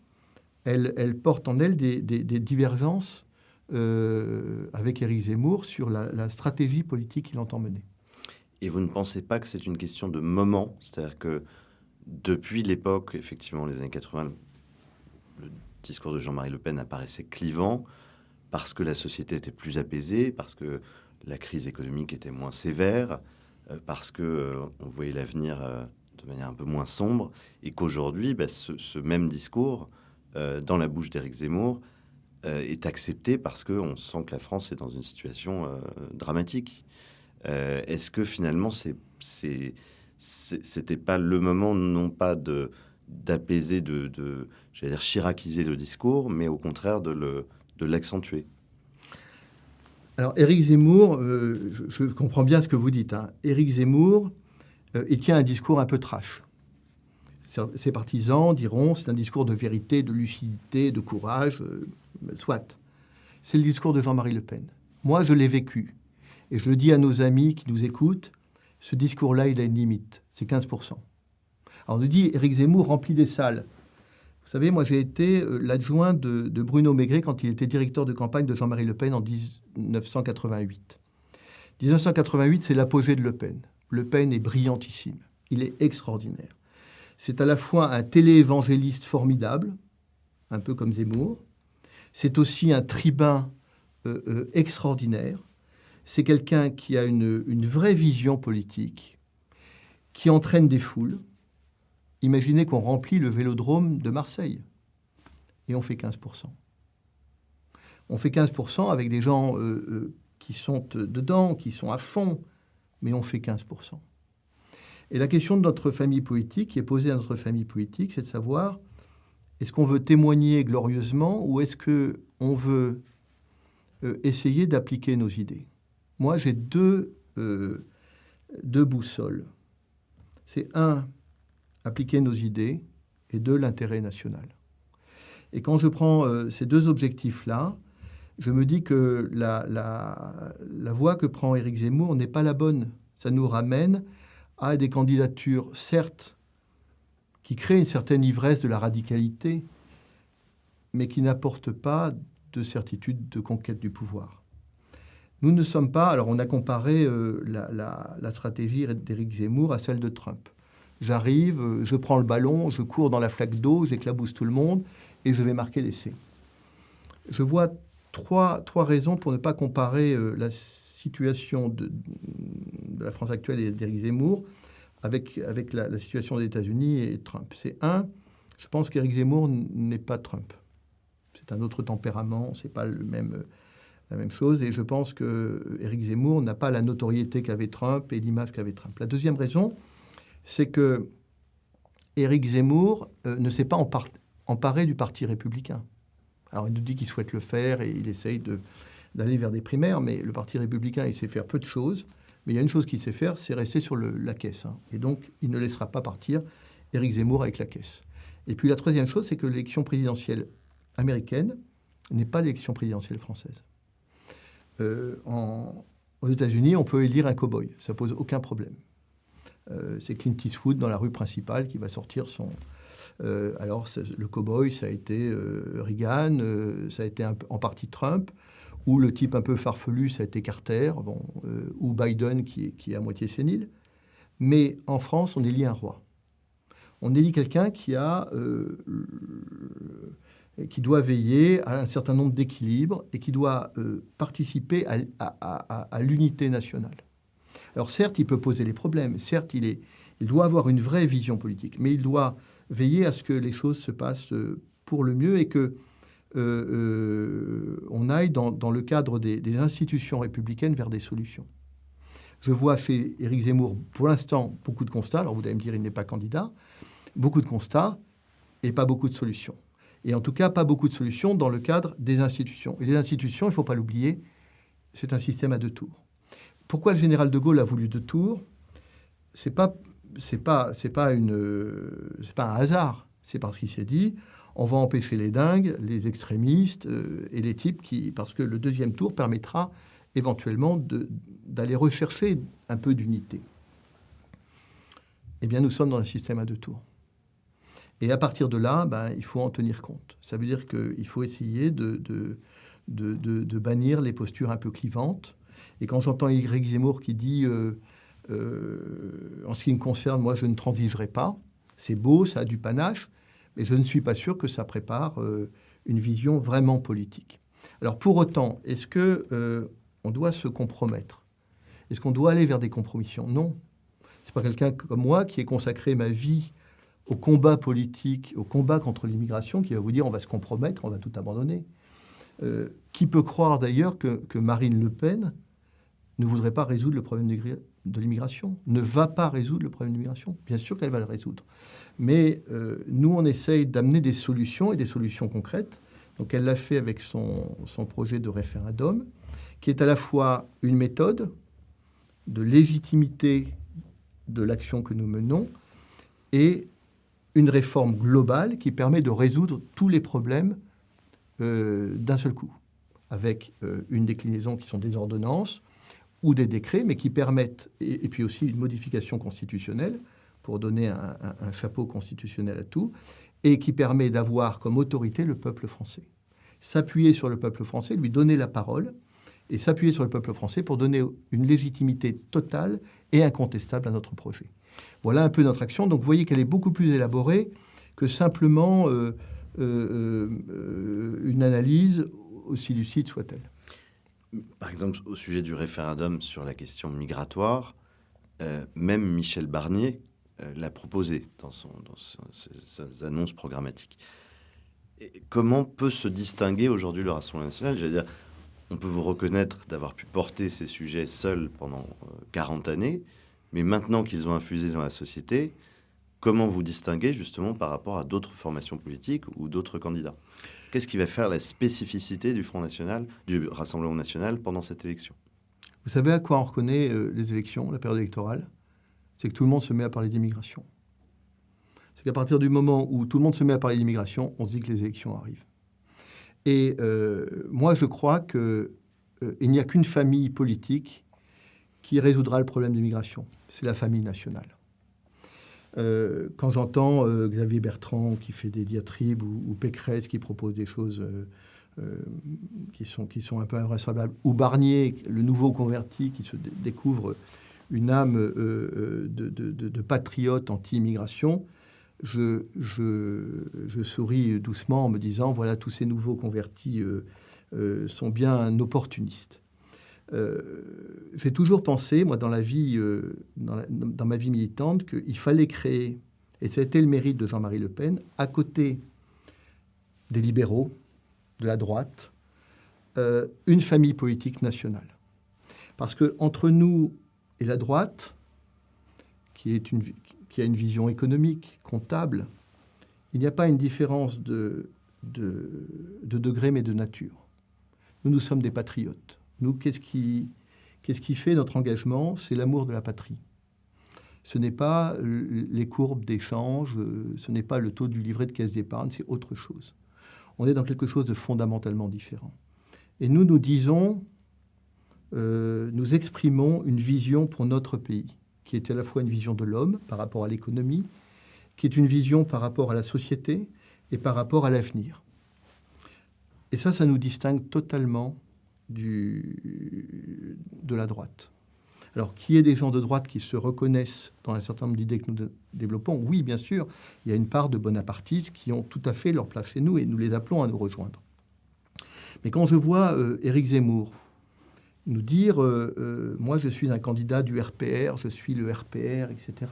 elles portent en elles des divergences avec Éric Zemmour sur la stratégie politique qu'il entend mener. Et vous ne pensez pas que c'est une question de moment? C'est-à-dire que depuis l'époque, effectivement, les années 80, le discours de Jean-Marie Le Pen apparaissait clivant parce que la société était plus apaisée, parce que la crise économique était moins sévère, parce qu'on voyait l'avenir de manière un peu moins sombre, et qu'aujourd'hui, ce même discours, dans la bouche d'Éric Zemmour, est accepté parce qu'on sent que la France est dans une situation dramatique. Est-ce que finalement, c'était pas le moment, non pas d'apaiser, j'allais dire chiraciser le discours, mais au contraire de l'accentuer? Alors, Éric Zemmour, je comprends bien ce que vous dites. Éric Zemmour, il tient un discours un peu trash. Ses partisans diront c'est un discours de vérité, de lucidité, de courage, soit. C'est le discours de Jean-Marie Le Pen. Moi, je l'ai vécu. Et je le dis à nos amis qui nous écoutent, ce discours-là, il a une limite. C'est 15%. Alors, on nous dit Éric Zemmour remplit des salles. Vous savez, moi, j'ai été l'adjoint de Bruno Maigret quand il était directeur de campagne de Jean-Marie Le Pen en 1988. 1988, c'est l'apogée de Le Pen. Le Pen est brillantissime. Il est extraordinaire. C'est à la fois un téléévangéliste formidable, un peu comme Zemmour. C'est aussi un tribun extraordinaire. C'est quelqu'un qui a une vraie vision politique, qui entraîne des foules. Imaginez qu'on remplit le Vélodrome de Marseille et on fait 15%. On fait 15% avec des gens qui sont dedans, qui sont à fond, mais on fait 15%. Et la question de notre famille politique, qui est posée à notre famille politique, c'est de savoir est-ce qu'on veut témoigner glorieusement ou est-ce qu'on veut essayer d'appliquer nos idées? Moi, j'ai deux boussoles. C'est appliquer nos idées, et deux, l'intérêt national. Et quand je prends ces deux objectifs-là, je me dis que la voie que prend Éric Zemmour n'est pas la bonne. Ça nous ramène à des candidatures, certes, qui créent une certaine ivresse de la radicalité, mais qui n'apportent pas de certitude de conquête du pouvoir. Nous ne sommes pas... Alors, on a comparé la stratégie d'Éric Zemmour à celle de Trump. J'arrive, je prends le ballon, je cours dans la flaque d'eau, j'éclabousse tout le monde et je vais marquer l'essai. Je vois trois raisons pour ne pas comparer la situation de la France actuelle et d'Éric Zemmour avec la situation des États-Unis et Trump. C'est je pense qu'Éric Zemmour n'est pas Trump. C'est un autre tempérament, c'est pas la même chose. Et je pense qu'Éric Zemmour n'a pas la notoriété qu'avait Trump et l'image qu'avait Trump. La deuxième raison, c'est que Éric Zemmour ne s'est pas emparé du Parti républicain. Alors, il nous dit qu'il souhaite le faire et il essaye d'aller vers des primaires, mais le Parti républicain, il sait faire peu de choses. Mais il y a une chose qu'il sait faire, c'est rester sur la caisse. Et donc, il ne laissera pas partir Éric Zemmour avec la caisse. Et puis, la troisième chose, c'est que l'élection présidentielle américaine n'est pas l'élection présidentielle française. Aux États-Unis, on peut élire un cow-boy. Ça pose aucun problème. C'est Clint Eastwood dans la rue principale qui va sortir son... alors, le cow-boy, ça a été Reagan, ça a été en partie Trump, ou le type un peu farfelu, ça a été Carter, ou Biden qui est à moitié sénile. Mais en France, on élit un roi. On élit quelqu'un qui doit veiller à un certain nombre d'équilibres et qui doit participer à l'unité nationale. Alors certes, il peut poser les problèmes, certes, il doit avoir une vraie vision politique, mais il doit veiller à ce que les choses se passent pour le mieux et que on aille dans le cadre des institutions républicaines vers des solutions. Je vois chez Éric Zemmour, pour l'instant, beaucoup de constats. Alors, vous allez me dire, il n'est pas candidat. Beaucoup de constats et pas beaucoup de solutions. Et en tout cas, pas beaucoup de solutions dans le cadre des institutions. Et les institutions, il ne faut pas l'oublier, c'est un système à 2 tours. Pourquoi le général de Gaulle a voulu 2 tours ? C'est pas un hasard. C'est parce qu'il s'est dit, on va empêcher les dingues, les extrémistes et les types parce que le 2e tour permettra éventuellement d'aller rechercher un peu d'unité. Eh bien, nous sommes dans un système à 2 tours. Et à partir de là, il faut en tenir compte. Ça veut dire qu'il faut essayer de bannir les postures un peu clivantes. Et quand j'entends Éric Zemmour qui dit en ce qui me concerne, moi, je ne transigerai pas. C'est beau, ça a du panache, mais je ne suis pas sûr que ça prépare une vision vraiment politique. Alors, pour autant, est-ce qu'on doit se compromettre ? Est-ce qu'on doit aller vers des compromissions ? Non. C'est pas quelqu'un comme moi qui ai consacré ma vie au combat politique, au combat contre l'immigration, qui va vous dire on va se compromettre, on va tout abandonner. Qui peut croire d'ailleurs que Marine Le Pen ne voudrait pas résoudre le problème de l'immigration, ne va pas résoudre le problème de l'immigration? Bien sûr qu'elle va le résoudre. Mais nous, on essaye d'amener des solutions et des solutions concrètes. Donc elle l'a fait avec son projet de référendum, qui est à la fois une méthode de légitimité de l'action que nous menons et une réforme globale qui permet de résoudre tous les problèmes d'un seul coup, avec une déclinaison qui sont des ordonnances ou des décrets, mais qui permettent, et puis aussi une modification constitutionnelle pour donner un chapeau constitutionnel à tout, et qui permet d'avoir comme autorité le peuple français. S'appuyer sur le peuple français, lui donner la parole, et s'appuyer sur le peuple français pour donner une légitimité totale et incontestable à notre projet. Voilà un peu notre action. Donc vous voyez qu'elle est beaucoup plus élaborée que simplement une analyse, aussi lucide soit-elle. Par exemple, au sujet du référendum sur la question migratoire, même Michel Barnier l'a proposé dans ses annonces programmatiques. Et comment peut se distinguer aujourd'hui le Rassemblement national ? J'allais dire, on peut vous reconnaître d'avoir pu porter ces sujets seuls pendant 40 années, mais maintenant qu'ils ont infusé dans la société, comment vous distinguez justement par rapport à d'autres formations politiques ou d'autres candidats ? Qu'est-ce qui va faire la spécificité du Front National, du Rassemblement national pendant cette élection ? Vous savez à quoi on reconnaît les élections, la période électorale ? C'est que tout le monde se met à parler d'immigration. C'est qu'à partir du moment où tout le monde se met à parler d'immigration, on se dit que les élections arrivent. Et moi, je crois qu'il n'y a qu'une famille politique qui résoudra le problème d'immigration. C'est la famille nationale. Quand j'entends Xavier Bertrand qui fait des diatribes ou Pécresse qui propose des choses qui sont un peu invraisemblables, ou Barnier, le nouveau converti qui se découvre une âme de patriote anti-immigration, je souris doucement en me disant, voilà, tous ces nouveaux convertis sont bien opportunistes. J'ai toujours pensé, moi, dans ma vie militante, qu'il fallait créer, et ça a été le mérite de Jean-Marie Le Pen, à côté des libéraux, de la droite, une famille politique nationale. Parce qu'entre nous et la droite, qui a une vision économique, comptable, il n'y a pas une différence de degré, mais de nature. Nous sommes des patriotes. Nous, qu'est-ce qui fait notre engagement ? C'est l'amour de la patrie. Ce n'est pas les courbes d'échange, ce n'est pas le taux du livret de caisse d'épargne, c'est autre chose. On est dans quelque chose de fondamentalement différent. Et nous disons, nous exprimons une vision pour notre pays, qui est à la fois une vision de l'homme par rapport à l'économie, qui est une vision par rapport à la société et par rapport à l'avenir. Et ça nous distingue totalement de la droite. Alors, qu'il y ait des gens de droite qui se reconnaissent dans un certain nombre d'idées que nous développons, oui, bien sûr, il y a une part de bonapartistes qui ont tout à fait leur place chez nous et nous les appelons à nous rejoindre. Mais quand je vois Éric Zemmour nous dire moi, je suis un candidat du RPR, je suis le RPR, etc.,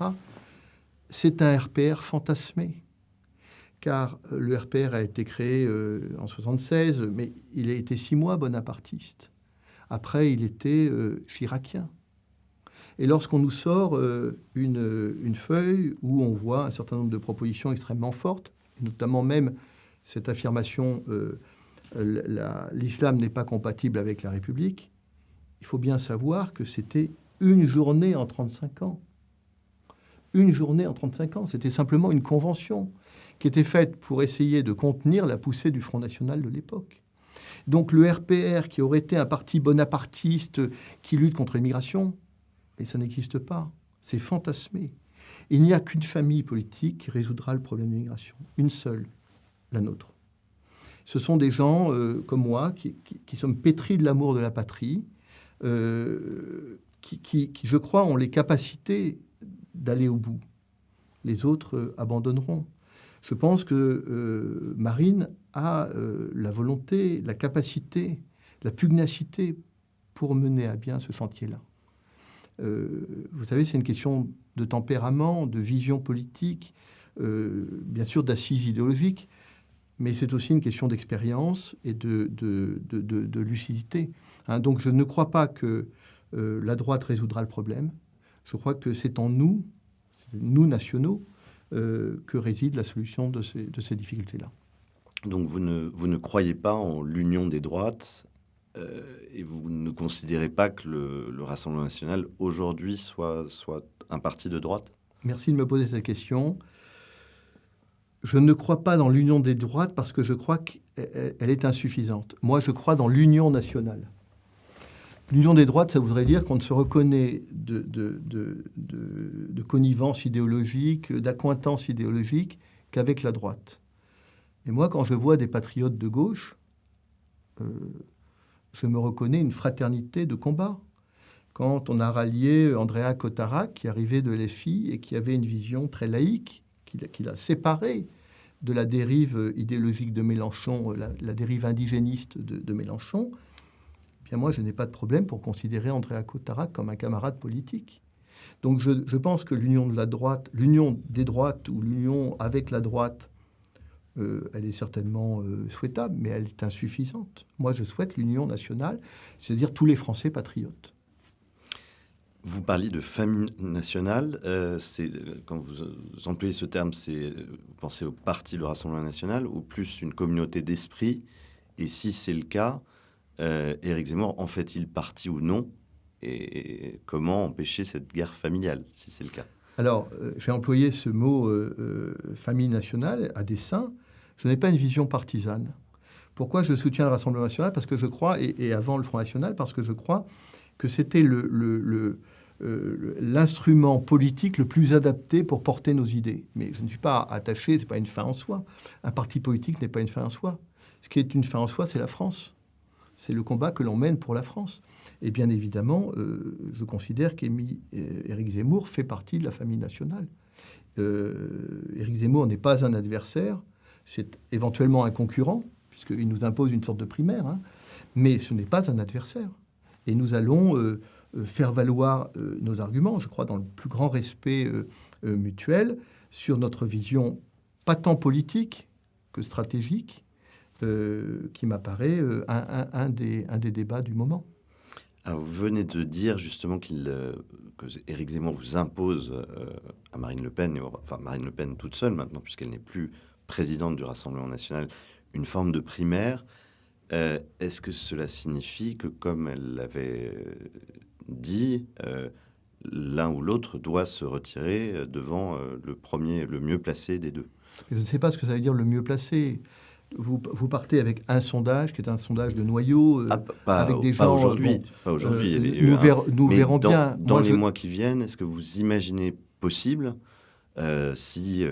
c'est un RPR fantasmé. car le RPR a été créé en 1976, mais il a été 6 mois bonapartiste. Après, il était chiracien. Et lorsqu'on nous sort une feuille où on voit un certain nombre de propositions extrêmement fortes, et notamment même cette affirmation l'islam n'est pas compatible avec la République, il faut bien savoir que c'était une journée en 35 ans. Une journée en 35 ans. C'était simplement une convention qui était faite pour essayer de contenir la poussée du Front National de l'époque. Donc le RPR, qui aurait été un parti bonapartiste qui lutte contre l'immigration, et ça n'existe pas, c'est fantasmé. Il n'y a qu'une famille politique qui résoudra le problème de l'immigration. Une seule, la nôtre. Ce sont des gens comme moi qui sommes pétris de l'amour de la patrie, qui, je crois, ont les capacités d'aller au bout. Les autres abandonneront. Je pense que Marine a la volonté, la capacité, la pugnacité pour mener à bien ce chantier-là. Vous savez, c'est une question de tempérament, de vision politique, bien sûr d'assises idéologiques, mais c'est aussi une question d'expérience et de lucidité. Hein, donc je ne crois pas que la droite résoudra le problème. Je crois que c'est en nous, nous nationaux, que réside la solution de ces difficultés-là. Donc vous ne croyez pas en l'union des droites et vous ne considérez pas que le Rassemblement national aujourd'hui soit un parti de droite? Merci de me poser cette question. Je ne crois pas dans l'union des droites parce que je crois qu'elle est insuffisante. Moi, je crois dans l'union nationale. L'union des droites, ça voudrait dire qu'on ne se reconnaît de connivence idéologique, d'accointance idéologique qu'avec la droite. Et moi, quand je vois des patriotes de gauche, je me reconnais une fraternité de combat. Quand on a rallié Andrea Cotarac, qui arrivait de LFI et qui avait une vision très laïque, qui l'a séparé de la dérive idéologique de Mélenchon, la dérive indigéniste de Mélenchon, bien moi, je n'ai pas de problème pour considérer Andrea Cotarac comme un camarade politique. Donc je pense que l'union de la droite, l'union des droites ou l'union avec la droite, elle est certainement souhaitable, mais elle est insuffisante. Moi, je souhaite l'union nationale, c'est-à-dire tous les Français patriotes. Vous parliez de famille nationale. Quand vous employez ce terme, vous pensez au parti, le Rassemblement national, ou plus une communauté d'esprit? Et si c'est le cas, Éric Zemmour en fait-il partie ou non? Et comment empêcher cette guerre familiale, si c'est le cas? Alors, j'ai employé ce mot famille nationale à dessein. Je n'ai pas une vision partisane. Pourquoi je soutiens le Rassemblement national? Parce que je crois, et avant le Front national, parce que je crois que c'était l'instrument politique le plus adapté pour porter nos idées. Mais je ne suis pas attaché, ce n'est pas une fin en soi. Un parti politique n'est pas une fin en soi. Ce qui est une fin en soi, c'est la France. C'est le combat que l'on mène pour la France. Et bien évidemment, je considère qu'Éric Zemmour fait partie de la famille nationale. Éric Zemmour n'est pas un adversaire, c'est éventuellement un concurrent, puisqu'il nous impose une sorte de primaire, hein, mais ce n'est pas un adversaire. Et nous allons faire valoir nos arguments, je crois, dans le plus grand respect mutuel, sur notre vision pas tant politique que stratégique, qui m'apparaît un des débats du moment. Alors, vous venez de dire justement que Éric Zemmour vous impose à Marine Le Pen, enfin Marine Le Pen toute seule maintenant, puisqu'elle n'est plus présidente du Rassemblement national, une forme de primaire. Est-ce que cela signifie que, comme elle l'avait dit, l'un ou l'autre doit se retirer devant le mieux placé des deux? Je ne sais pas ce que ça veut dire le mieux placé. Vous partez avec un sondage qui est un sondage de noyau, avec des gens... Pas aujourd'hui. Pas aujourd'hui. Nous verrons bien. Dans les mois qui viennent, est-ce que vous imaginez possible, si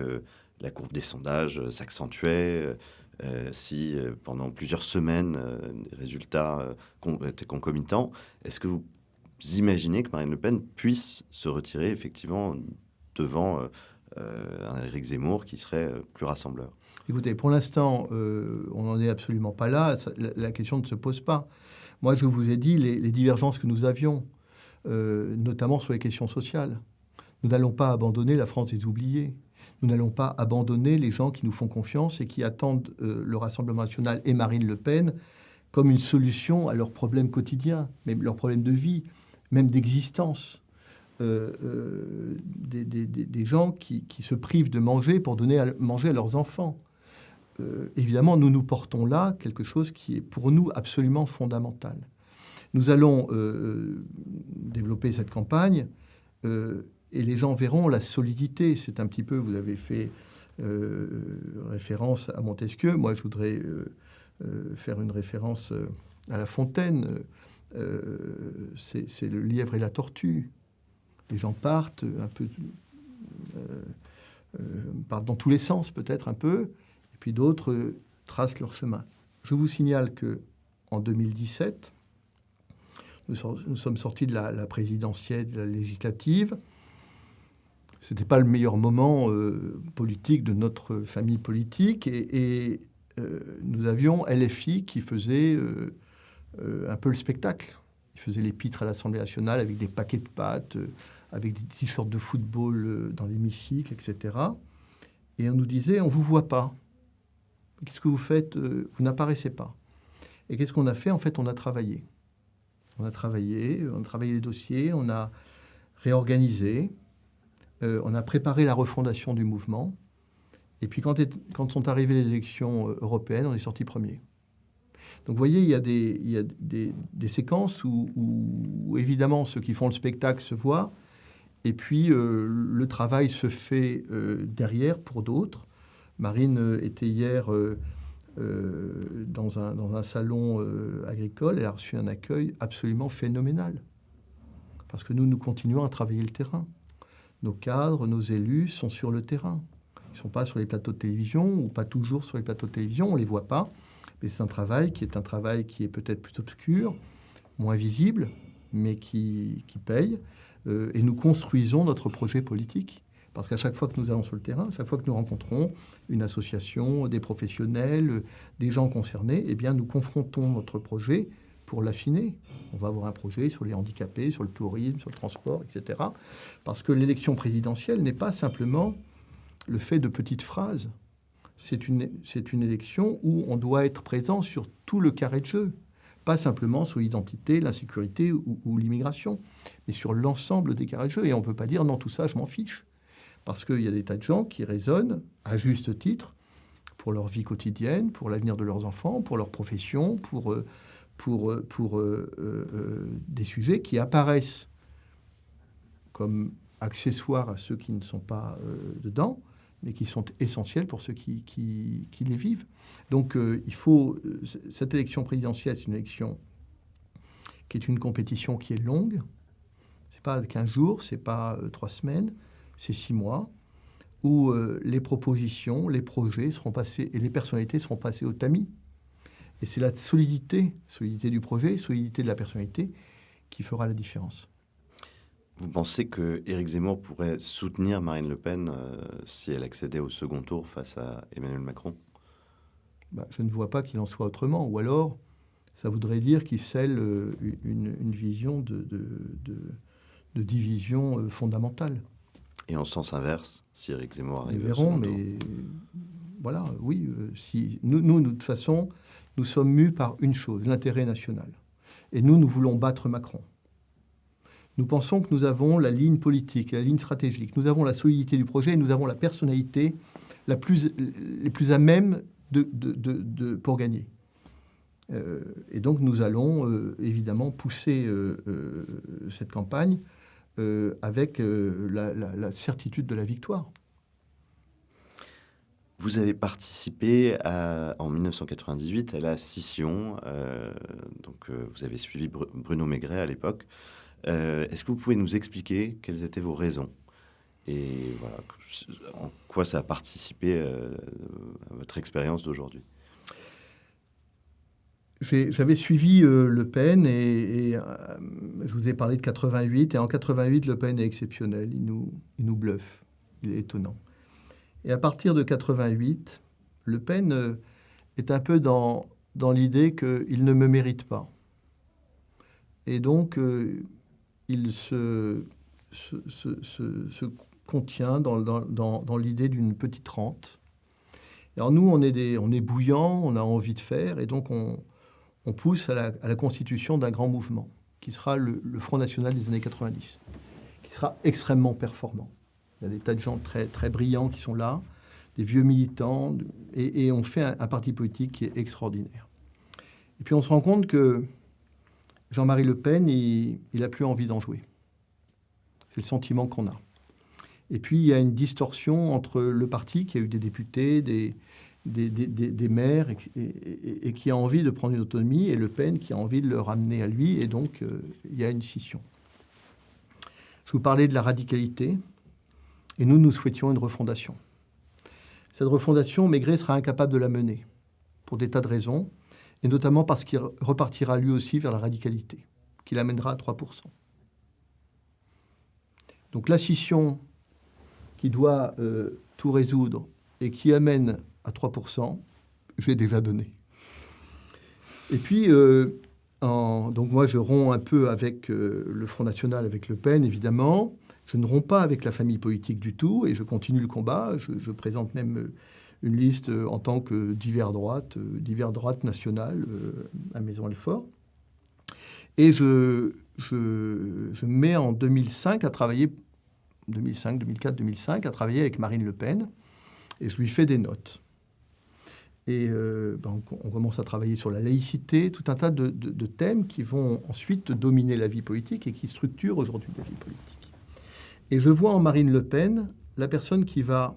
la courbe des sondages s'accentuait, si pendant plusieurs semaines, les résultats étaient concomitants, est-ce que vous imaginez que Marine Le Pen puisse se retirer effectivement devant un Éric Zemmour qui serait plus rassembleur? Écoutez, pour l'instant, on n'en est absolument pas là. La question ne se pose pas. Moi, je vous ai dit les divergences que nous avions, notamment sur les questions sociales. Nous n'allons pas abandonner la France des oubliés. Nous n'allons pas abandonner les gens qui nous font confiance et qui attendent le Rassemblement national et Marine Le Pen comme une solution à leurs problèmes quotidiens, même leurs problèmes de vie, même d'existence. Des gens qui se privent de manger pour donner à manger à leurs enfants. Évidemment, nous portons là quelque chose qui est pour nous absolument fondamental. Nous allons développer cette campagne et les gens verront la solidité. C'est un petit peu, vous avez fait référence à Montesquieu. Moi, je voudrais faire une référence à La Fontaine. C'est le lièvre et la tortue. Les gens partent un peu, partent dans tous les sens peut-être un peu, et puis d'autres tracent leur chemin. Je vous signale que en 2017, nous sommes sortis de la présidentielle, de la législative. Ce n'était pas le meilleur moment politique de notre famille politique, et nous avions LFI qui faisait un peu le spectacle. Il faisait les pitres à l'Assemblée nationale avec des paquets de pâtes, avec des t-shirts de football dans l'hémicycle, etc. Et on nous disait, on ne vous voit pas. Qu'est-ce que vous faites? Vous n'apparaissez pas. Et qu'est-ce qu'on a fait? En fait, on a travaillé. On a travaillé les dossiers, on a réorganisé, on a préparé la refondation du mouvement. Et puis, quand sont arrivées les élections européennes, on est sorti premier. Donc, vous voyez, il y a des séquences où, évidemment, ceux qui font le spectacle se voient, et puis le travail se fait derrière pour d'autres. Marine était hier dans un salon agricole. Elle a reçu un accueil absolument phénoménal. Parce que nous continuons à travailler le terrain. Nos cadres, nos élus sont sur le terrain. Ils ne sont pas sur les plateaux de télévision, ou pas toujours sur les plateaux de télévision, on ne les voit pas. Mais c'est un travail qui est peut-être plus obscur, moins visible, mais qui paye. Et nous construisons notre projet politique. Parce qu'à chaque fois que nous allons sur le terrain, à chaque fois que nous rencontrons une association, des professionnels, des gens concernés, eh bien, nous confrontons notre projet pour l'affiner. On va avoir un projet sur les handicapés, sur le tourisme, sur le transport, etc. Parce que l'élection présidentielle n'est pas simplement le fait de petites phrases. C'est une élection où on doit être présent sur tout le carré de jeu. Pas simplement sur l'identité, l'insécurité ou l'immigration, mais sur l'ensemble des carrés de jeu. Et on ne peut pas dire, non, tout ça, je m'en fiche. Parce qu'il y a des tas de gens qui raisonnent, à juste titre, pour leur vie quotidienne, pour l'avenir de leurs enfants, pour leur profession, pour des sujets qui apparaissent comme accessoires à ceux qui ne sont pas dedans, mais qui sont essentiels pour ceux qui les vivent. Donc cette élection présidentielle, c'est une élection qui est une compétition qui est longue. C'est pas 15 jours, c'est pas 3 semaines, c'est 6 mois, où les propositions, les projets seront passés et les personnalités seront passées au tamis. Et c'est la solidité du projet, solidité de la personnalité qui fera la différence. Vous pensez que Éric Zemmour pourrait soutenir Marine Le Pen si elle accédait au second tour face à Emmanuel Macron? Je ne vois pas qu'il en soit autrement. Ou alors, ça voudrait dire qu'il scelle une vision de division fondamentale. Et en sens inverse, si Éric Zemmour arrive au second tour. Mais voilà, oui. Si nous, de toute façon, nous sommes mus par une chose, l'intérêt national. Et nous voulons battre Macron. Nous pensons que nous avons la ligne politique, la ligne stratégique. Nous avons la solidité du projet et nous avons la personnalité les plus à même pour gagner. Et donc, nous allons évidemment pousser cette campagne avec la certitude de la victoire. Vous avez participé en 1998 à la scission. Vous avez suivi Bruno Maigret à l'époque. Est-ce que vous pouvez nous expliquer quelles étaient vos raisons et voilà, en quoi ça a participé à votre expérience d'aujourd'hui? J'avais suivi Le Pen et je vous ai parlé de 88. Et en 88, Le Pen est exceptionnel. Il nous bluffe. Il est étonnant. Et à partir de 88, Le Pen est un peu dans l'idée qu'il ne me mérite pas. Et donc, il se contient dans l'idée d'une petite rente. Alors nous, on est bouillants, on a envie de faire, et donc on pousse à la constitution d'un grand mouvement, qui sera le Front National des années 90, qui sera extrêmement performant. Il y a des tas de gens très, très brillants qui sont là, des vieux militants, et on fait un parti politique qui est extraordinaire. Et puis on se rend compte que Jean-Marie Le Pen, il n'a plus envie d'en jouer. C'est le sentiment qu'on a. Et puis il y a une distorsion entre le parti qui a eu des députés, des maires, et qui a envie de prendre une autonomie, et Le Pen qui a envie de le ramener à lui, et donc il y a une scission. Je vous parlais de la radicalité, et nous souhaitions une refondation. Cette refondation, Maigret sera incapable de la mener, pour des tas de raisons, et notamment parce qu'il repartira lui aussi vers la radicalité, qui l'amènera à 3%. Donc la scission qui doit tout résoudre et qui amène à 3%, j'ai déjà donné. Et puis, donc moi, je romps un peu avec le Front National, avec Le Pen, évidemment. Je ne romps pas avec la famille politique du tout, et je continue le combat. Je présente même une liste en tant que divers droite nationale à Maisons-Alfort. Et je mets en 2005 à travailler, 2005, 2004, 2005, à travailler avec Marine Le Pen, et je lui fais des notes. Et on commence à travailler sur la laïcité, tout un tas de thèmes qui vont ensuite dominer la vie politique et qui structurent aujourd'hui la vie politique. Et je vois en Marine Le Pen la personne qui va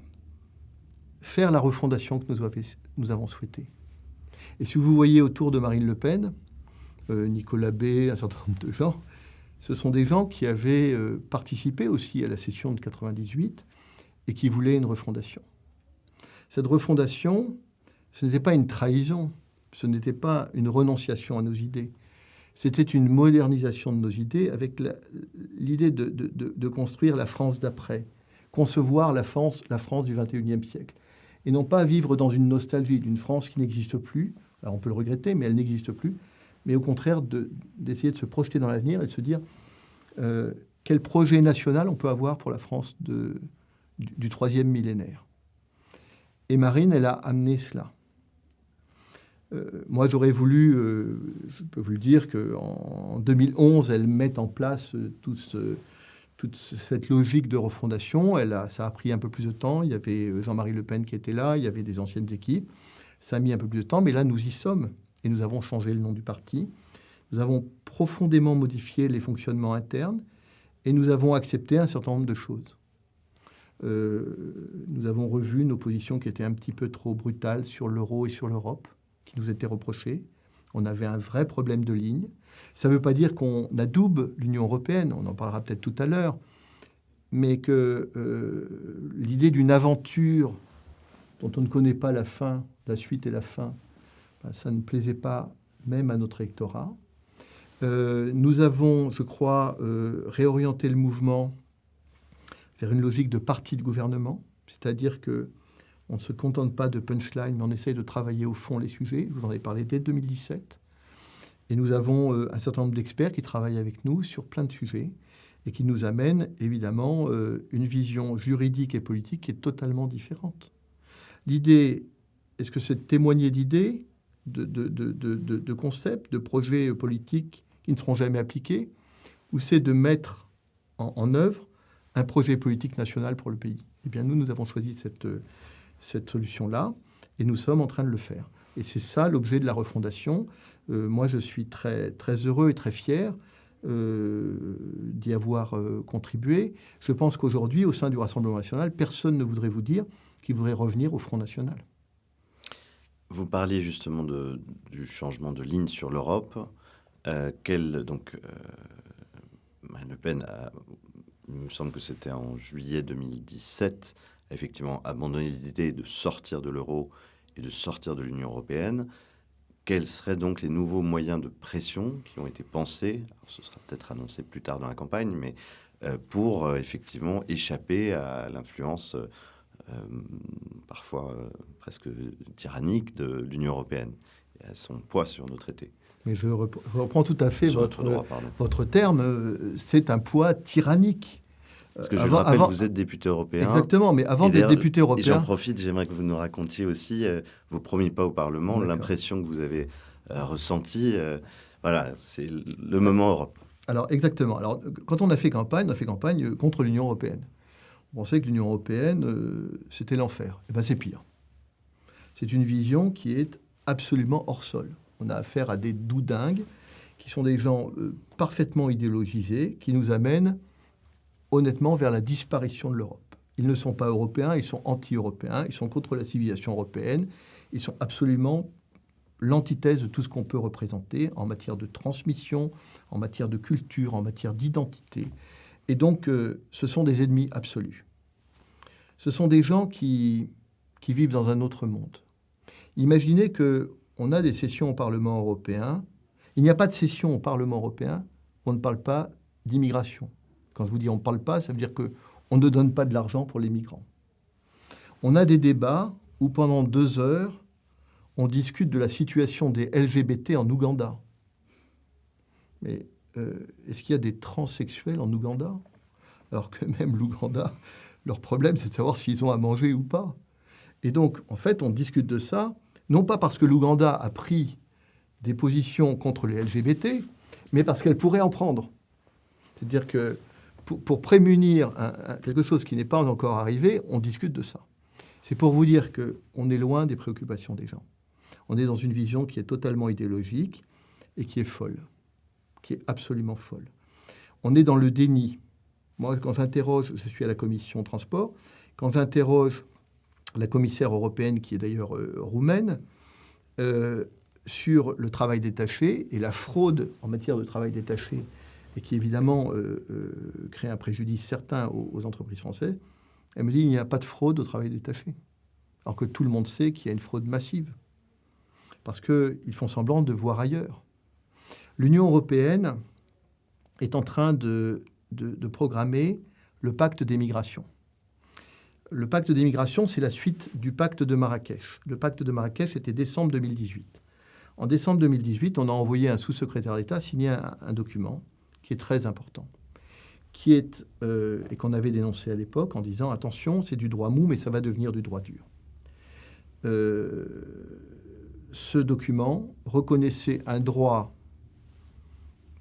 faire la refondation que nous avons souhaitée. Et si vous voyez autour de Marine Le Pen, Nicolas B, un certain nombre de gens, ce sont des gens qui avaient participé aussi à la session de 98 et qui voulaient une refondation. Cette refondation, ce n'était pas une trahison, ce n'était pas une renonciation à nos idées. C'était une modernisation de nos idées avec l'idée de construire la France d'après, concevoir la France du XXIe siècle. Et non pas vivre dans une nostalgie d'une France qui n'existe plus. Alors on peut le regretter, mais elle n'existe plus. Mais au contraire, d'essayer de se projeter dans l'avenir et de se dire quel projet national on peut avoir pour la France du troisième millénaire. Et Marine, elle a amené cela. Moi, j'aurais voulu, je peux vous le dire, qu'en 2011, elle mette en place toute cette logique de refondation. Ça a pris un peu plus de temps. Il y avait Jean-Marie Le Pen qui était là, il y avait des anciennes équipes. Ça a mis un peu plus de temps, mais là, nous y sommes. Et nous avons changé le nom du parti. Nous avons profondément modifié les fonctionnements internes et nous avons accepté un certain nombre de choses. Nous avons revu nos positions qui étaient un petit peu trop brutales sur l'euro et sur l'Europe, qui nous étaient reprochées. On avait un vrai problème de ligne. Ça ne veut pas dire qu'on adoube l'Union européenne, on en parlera peut-être tout à l'heure, mais que l'idée d'une aventure dont on ne connaît pas la fin, la suite et la fin, ça ne plaisait pas même à notre électorat. Nous avons, je crois, réorienté le mouvement vers une logique de parti de gouvernement, c'est-à-dire qu'on ne se contente pas de punchline, mais on essaye de travailler au fond les sujets. Je vous en ai parlé dès 2017. Et nous avons un certain nombre d'experts qui travaillent avec nous sur plein de sujets et qui nous amènent évidemment une vision juridique et politique qui est totalement différente. L'idée, est-ce que c'est de témoigner d'idées, de concepts, de projets politiques qui ne seront jamais appliqués, ou c'est de mettre en œuvre un projet politique national pour le pays? Eh bien, nous avons choisi cette solution-là, et nous sommes en train de le faire. Et c'est ça l'objet de la refondation. Moi, je suis très, très heureux et très fier d'y avoir contribué. Je pense qu'aujourd'hui, au sein du Rassemblement national, personne ne voudrait vous dire qu'il voudrait revenir au Front national. Vous parliez justement du changement de ligne sur l'Europe. Marine Le Pen il me semble que c'était en juillet 2017, a effectivement abandonné l'idée de sortir de l'euro et de sortir de l'Union européenne. Quels seraient donc les nouveaux moyens de pression qui ont été pensés, alors ce sera peut-être annoncé plus tard dans la campagne, mais pour effectivement échapper à l'influence parfois presque tyrannique de l'Union européenne et à son poids sur nos traités? Mais je reprends tout à fait votre terme. C'est un poids tyrannique. Parce que je le rappelle, vous êtes député européen. Exactement, mais avant d'être député européen... Et j'en profite, j'aimerais que vous nous racontiez aussi vos premiers pas au Parlement, l'impression que vous avez ressentie. Voilà, c'est le moment Europe. Alors, exactement. Alors, quand on a fait campagne contre l'Union européenne. On pensait que l'Union européenne, c'était l'enfer. Eh bien, c'est pire. C'est une vision qui est absolument hors sol. On a affaire à des doudingues qui sont des gens parfaitement idéologisés, qui nous amènent honnêtement vers la disparition de l'Europe. Ils ne sont pas européens, ils sont anti-européens, ils sont contre la civilisation européenne, ils sont absolument l'antithèse de tout ce qu'on peut représenter en matière de transmission, en matière de culture, en matière d'identité. Et donc, ce sont des ennemis absolus. Ce sont des gens qui vivent dans un autre monde. Imaginez qu'on a des sessions au Parlement européen. Il n'y a pas de session au Parlement européen où on ne parle pas d'immigration. Quand je vous dis on ne parle pas, ça veut dire qu'on ne donne pas de l'argent pour les migrants. On a des débats où pendant 2 heures, on discute de la situation des LGBT en Ouganda. Mais est-ce qu'il y a des transsexuels en Ouganda? Alors que même l'Ouganda, leur problème, c'est de savoir s'ils ont à manger ou pas. Et donc, en fait, on discute de ça, non pas parce que l'Ouganda a pris des positions contre les LGBT, mais parce qu'elle pourrait en prendre. C'est-à-dire que pour prémunir quelque chose qui n'est pas encore arrivé, on discute de ça. C'est pour vous dire qu'on est loin des préoccupations des gens. On est dans une vision qui est totalement idéologique et qui est folle, qui est absolument folle. On est dans le déni. Moi, quand j'interroge, je suis à la commission transport, quand j'interroge la commissaire européenne, qui est d'ailleurs roumaine, sur le travail détaché et la fraude en matière de travail détaché, et qui évidemment crée un préjudice certain aux entreprises françaises, elle me dit qu'il n'y a pas de fraude au travail détaché. Alors que tout le monde sait qu'il y a une fraude massive. Parce qu'ils font semblant de voir ailleurs. L'Union européenne est en train de programmer le pacte des migrations. Le pacte des migrations, c'est la suite du pacte de Marrakech. Le pacte de Marrakech était décembre 2018. En décembre 2018, on a envoyé un sous-secrétaire d'État signer un document qui est très important, et qu'on avait dénoncé à l'époque en disant « Attention, c'est du droit mou, mais ça va devenir du droit dur ». Ce document reconnaissait un droit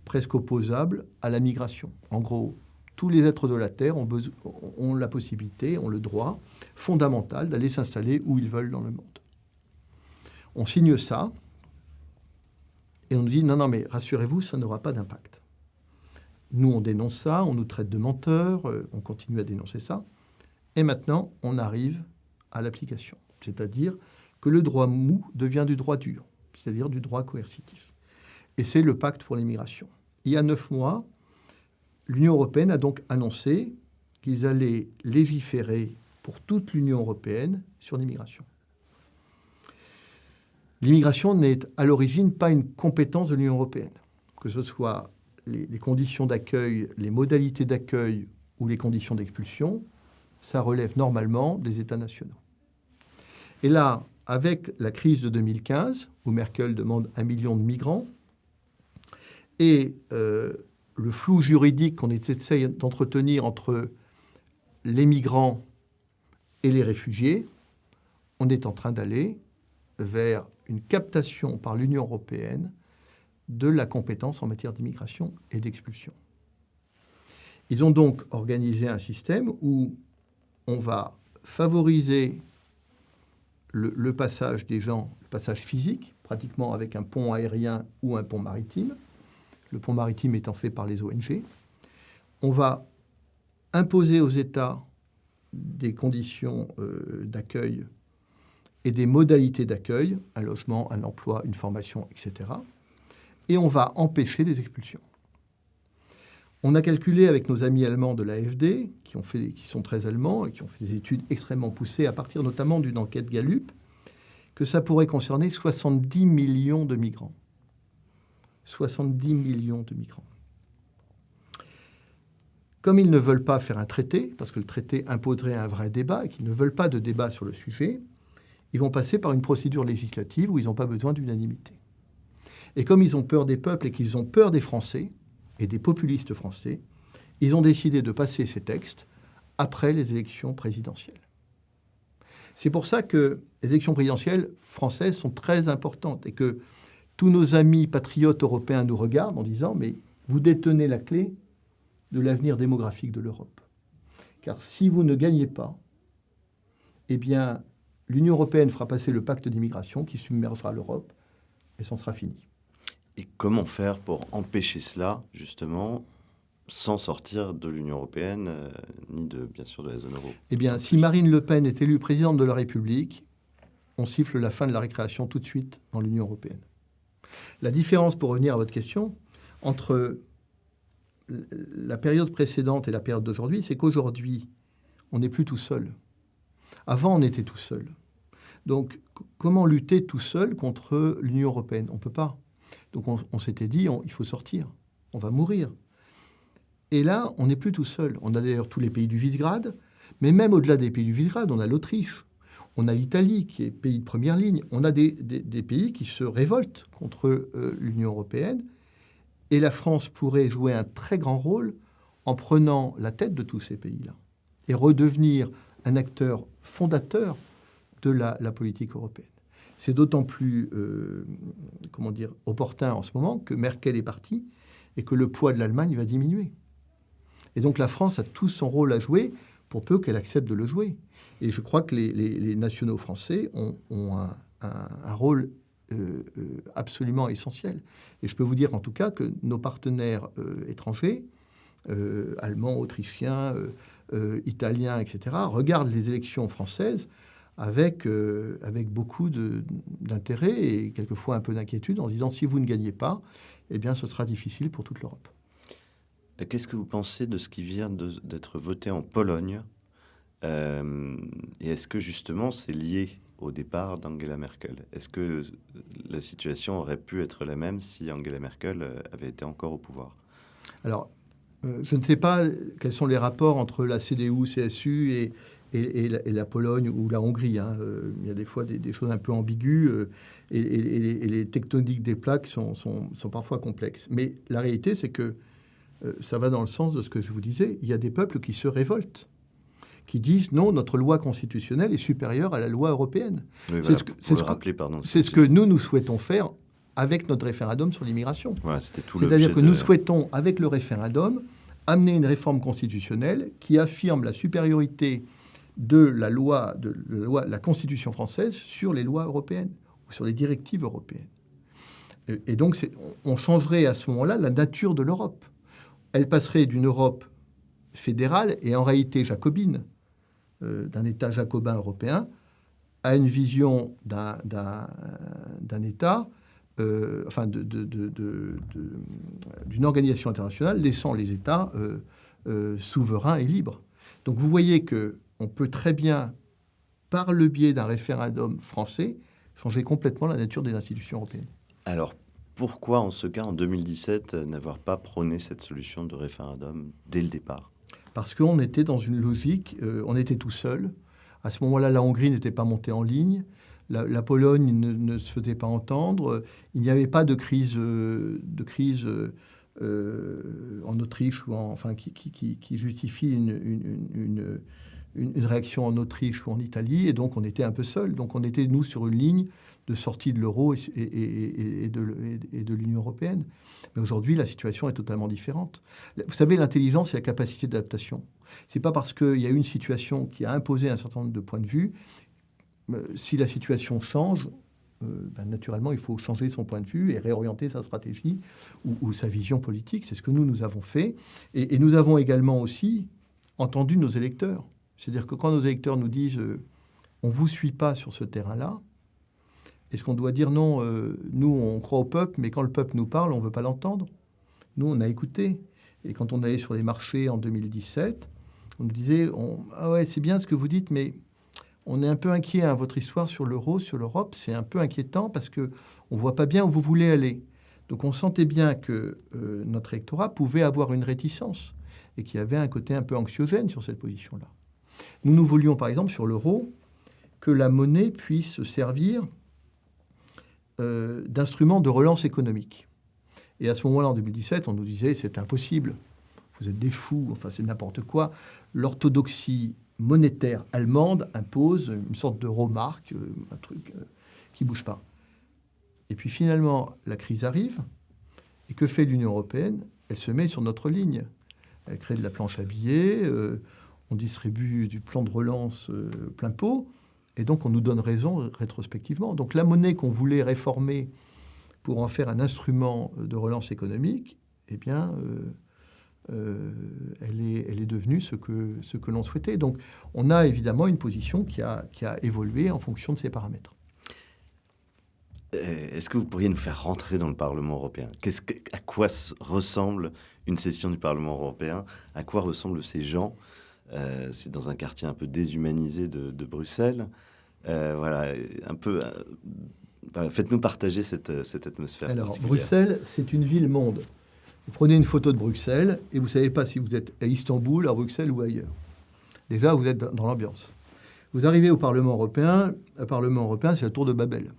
presque opposable à la migration. En gros, tous les êtres de la Terre ont la possibilité, ont le droit fondamental d'aller s'installer où ils veulent dans le monde. On signe ça et on nous dit non, mais rassurez-vous, ça n'aura pas d'impact. Nous, on dénonce ça, on nous traite de menteurs, on continue à dénoncer ça. Et maintenant, on arrive à l'application. C'est-à-dire que le droit mou devient du droit dur, c'est-à-dire du droit coercitif. Et c'est le pacte pour l'immigration. Il y a 9 mois, l'Union européenne a donc annoncé qu'ils allaient légiférer pour toute l'Union européenne sur l'immigration. L'immigration n'est à l'origine pas une compétence de l'Union européenne, que ce soit les conditions d'accueil, les modalités d'accueil ou les conditions d'expulsion, ça relève normalement des États nationaux. Et là, avec la crise de 2015, où Merkel demande 1 million de migrants, et le flou juridique qu'on essaie d'entretenir entre les migrants et les réfugiés, on est en train d'aller vers une captation par l'Union européenne de la compétence en matière d'immigration et d'expulsion. Ils ont donc organisé un système où on va favoriser le passage des gens, le passage physique, pratiquement avec un pont aérien ou un pont maritime, le pont maritime étant fait par les ONG. On va imposer aux États des conditions d'accueil et des modalités d'accueil, un logement, un emploi, une formation, etc. Et on va empêcher les expulsions. On a calculé avec nos amis allemands de l'AfD, qui sont très allemands et qui ont fait des études extrêmement poussées, à partir notamment d'une enquête Gallup, que ça pourrait concerner 70 millions de migrants. 70 millions de migrants. Comme ils ne veulent pas faire un traité, parce que le traité imposerait un vrai débat, et qu'ils ne veulent pas de débat sur le sujet, ils vont passer par une procédure législative où ils n'ont pas besoin d'unanimité. Et comme ils ont peur des peuples et qu'ils ont peur des Français, et des populistes français, Ils ont décidé de passer ces textes après les élections présidentielles. C'est pour ça que les élections présidentielles françaises sont très importantes et que tous nos amis patriotes européens nous regardent en disant « mais vous détenez la clé de l'avenir démographique de l'Europe. Car si vous ne gagnez pas, eh bien, l'Union européenne fera passer le pacte d'immigration qui submergera l'Europe et c'en sera fini. » Et comment faire pour empêcher cela, justement, sans sortir de l'Union européenne, ni bien sûr de la zone euro? Eh bien, si Marine Le Pen est élue présidente de la République, on siffle la fin de la récréation tout de suite dans l'Union européenne. La différence, pour revenir à votre question, entre la période précédente et la période d'aujourd'hui, c'est qu'aujourd'hui, on n'est plus tout seul. Avant, on était tout seul. Donc, comment lutter tout seul contre l'Union européenne? On ne peut pas. Donc, on s'était dit, il faut sortir. On va mourir. Et là, on n'est plus tout seul. On a d'ailleurs tous les pays du Visegrad, mais même au-delà des pays du Visegrad, on a l'Autriche, on a l'Italie, qui est pays de première ligne. On a des pays qui se révoltent contre l'Union européenne. Et la France pourrait jouer un très grand rôle en prenant la tête de tous ces pays-là et redevenir un acteur fondateur de la politique européenne. C'est d'autant plus opportun en ce moment que Merkel est partie et que le poids de l'Allemagne va diminuer. Et donc la France a tout son rôle à jouer pour peu qu'elle accepte de le jouer. Et je crois que les nationaux français ont un rôle absolument essentiel. Et je peux vous dire en tout cas que nos partenaires étrangers, allemands, autrichiens, italiens, etc., regardent les élections françaises avec beaucoup d'intérêt et quelquefois un peu d'inquiétude en se disant si vous ne gagnez pas, eh bien ce sera difficile pour toute l'Europe. Qu'est-ce que vous pensez de ce qui vient d'être voté en Pologne? Et est-ce que justement c'est lié au départ d'Angela Merkel? Est-ce que la situation aurait pu être la même si Angela Merkel avait été encore au pouvoir? Alors, je ne sais pas quels sont les rapports entre la CDU, CSU et la Pologne ou la Hongrie. Hein. Il y a des fois des choses un peu ambiguës et les tectoniques des plaques sont parfois complexes. Mais la réalité, c'est que ça va dans le sens de ce que je vous disais. Il y a des peuples qui se révoltent, qui disent non, notre loi constitutionnelle est supérieure à la loi européenne. Oui, c'est ce que nous souhaitons faire avec notre référendum sur l'immigration. Voilà, c'est-à-dire que nous souhaitons, avec le référendum, amener une réforme constitutionnelle qui affirme la supériorité de la Constitution française sur les lois européennes ou sur les directives européennes. Et donc, on changerait à ce moment-là la nature de l'Europe. Elle passerait d'une Europe fédérale et en réalité jacobine, d'un État jacobin européen, à une vision d'un État, d'une organisation internationale laissant les États souverains et libres. Donc vous voyez qu'on peut très bien, par le biais d'un référendum français, changer complètement la nature des institutions européennes. Alors, pourquoi, en ce cas, en 2017, n'avoir pas prôné cette solution de référendum dès le départ? Parce qu'on était dans une logique, on était tout seul. À ce moment-là, la Hongrie n'était pas montée en ligne. La Pologne ne se faisait pas entendre. Il n'y avait pas de crise en Autriche qui justifie une réaction en Autriche ou en Italie. Et donc, on était un peu seul. Donc, on était, nous, sur une ligne de sortie de l'euro et de l'Union européenne. Mais aujourd'hui, la situation est totalement différente. Vous savez, l'intelligence et la capacité d'adaptation. Ce n'est pas parce qu'il y a eu une situation qui a imposé un certain nombre de points de vue. Si la situation change, naturellement, il faut changer son point de vue et réorienter sa stratégie ou sa vision politique. C'est ce que nous avons fait. Et nous avons également aussi entendu nos électeurs. C'est-à-dire que quand nos électeurs nous disent « on ne vous suit pas sur ce terrain-là », est-ce qu'on doit dire non, nous, on croit au peuple, mais quand le peuple nous parle, on ne veut pas l'entendre? Nous, on a écouté. Et quand on allait sur les marchés en 2017, on nous disait ah ouais, c'est bien ce que vous dites, mais on est un peu inquiet. Hein, votre histoire sur l'euro, sur l'Europe, c'est un peu inquiétant parce qu'on ne voit pas bien où vous voulez aller. Donc on sentait bien que notre électorat pouvait avoir une réticence et qu'il y avait un côté un peu anxiogène sur cette position-là. Nous voulions, par exemple, sur l'euro, que la monnaie puisse servir d'instrument de relance économique. Et à ce moment-là, en 2017, on nous disait c'est impossible. vous êtes des fous, enfin c'est n'importe quoi. L'orthodoxie monétaire allemande impose une sorte de remarque, un truc qui bouge pas. Et puis finalement, la crise arrive, et que fait l'Union européenne? Elle se met sur notre ligne. Elle crée de la planche à billets, on distribue du plan de relance plein pot, et donc on nous donne raison rétrospectivement. Donc la monnaie qu'on voulait réformer pour en faire un instrument de relance économique, eh bien, elle est devenue ce que l'on souhaitait. Donc on a évidemment une position qui a évolué en fonction de ces paramètres. Est-ce que vous pourriez nous faire rentrer dans le Parlement européen? À quoi ressemble une session du Parlement européen? À quoi ressemblent ces gens? C'est dans un quartier un peu déshumanisé de Bruxelles. Voilà, un peu. Voilà, faites-nous partager cette atmosphère. Alors, Bruxelles, c'est une ville-monde. Vous prenez une photo de Bruxelles et vous ne savez pas si vous êtes à Istanbul, à Bruxelles ou ailleurs. Déjà, vous êtes dans l'ambiance. Vous arrivez au Parlement européen. Le Parlement européen, c'est la tour de Babel.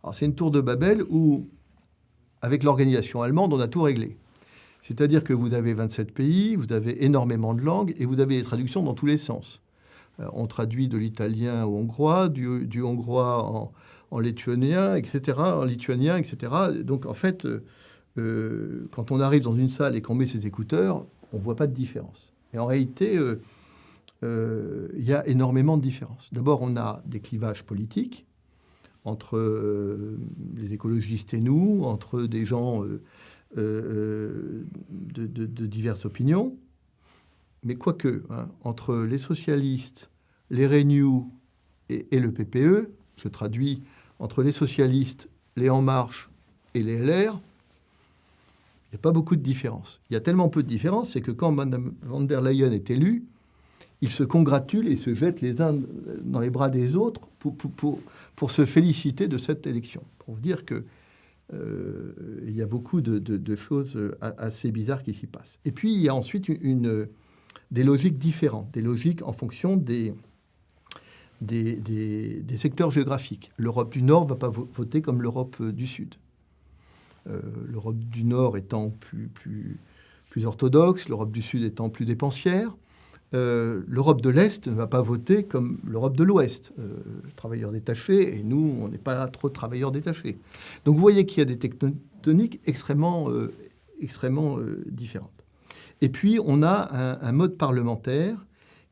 Alors, c'est une tour de Babel où, avec l'organisation allemande, on a tout réglé. C'est-à-dire que vous avez 27 pays, vous avez énormément de langues et vous avez des traductions dans tous les sens. Alors, on traduit de l'italien au hongrois, du hongrois en lituanien, etc., Donc, en fait, quand on arrive dans une salle et qu'on met ses écouteurs, on ne voit pas de différence. Et en réalité, il y a énormément de différences. D'abord, on a des clivages politiques entre les écologistes et nous, entre des gens de diverses opinions. Mais quoique, entre les socialistes, les Renew et le PPE, je traduis, entre les socialistes, les En Marche et les LR, il n'y a pas beaucoup de différence. Il y a tellement peu de différence, c'est que quand Mme von der Leyen est élue, ils se congratulent et se jettent les uns dans les bras des autres pour se féliciter de cette élection. Pour vous dire que il y a beaucoup de choses assez bizarres qui s'y passent. Et puis, il y a ensuite des logiques différentes, des logiques en fonction des secteurs géographiques. L'Europe du Nord ne va pas voter comme l'Europe du Sud. L'Europe du Nord étant plus orthodoxe, l'Europe du Sud étant plus dépensière. L'Europe de l'Est ne va pas voter comme l'Europe de l'Ouest. Travailleurs détachés, et nous, on n'est pas trop travailleurs détachés. Donc vous voyez qu'il y a des tectoniques extrêmement différentes. Et puis, on a un mode parlementaire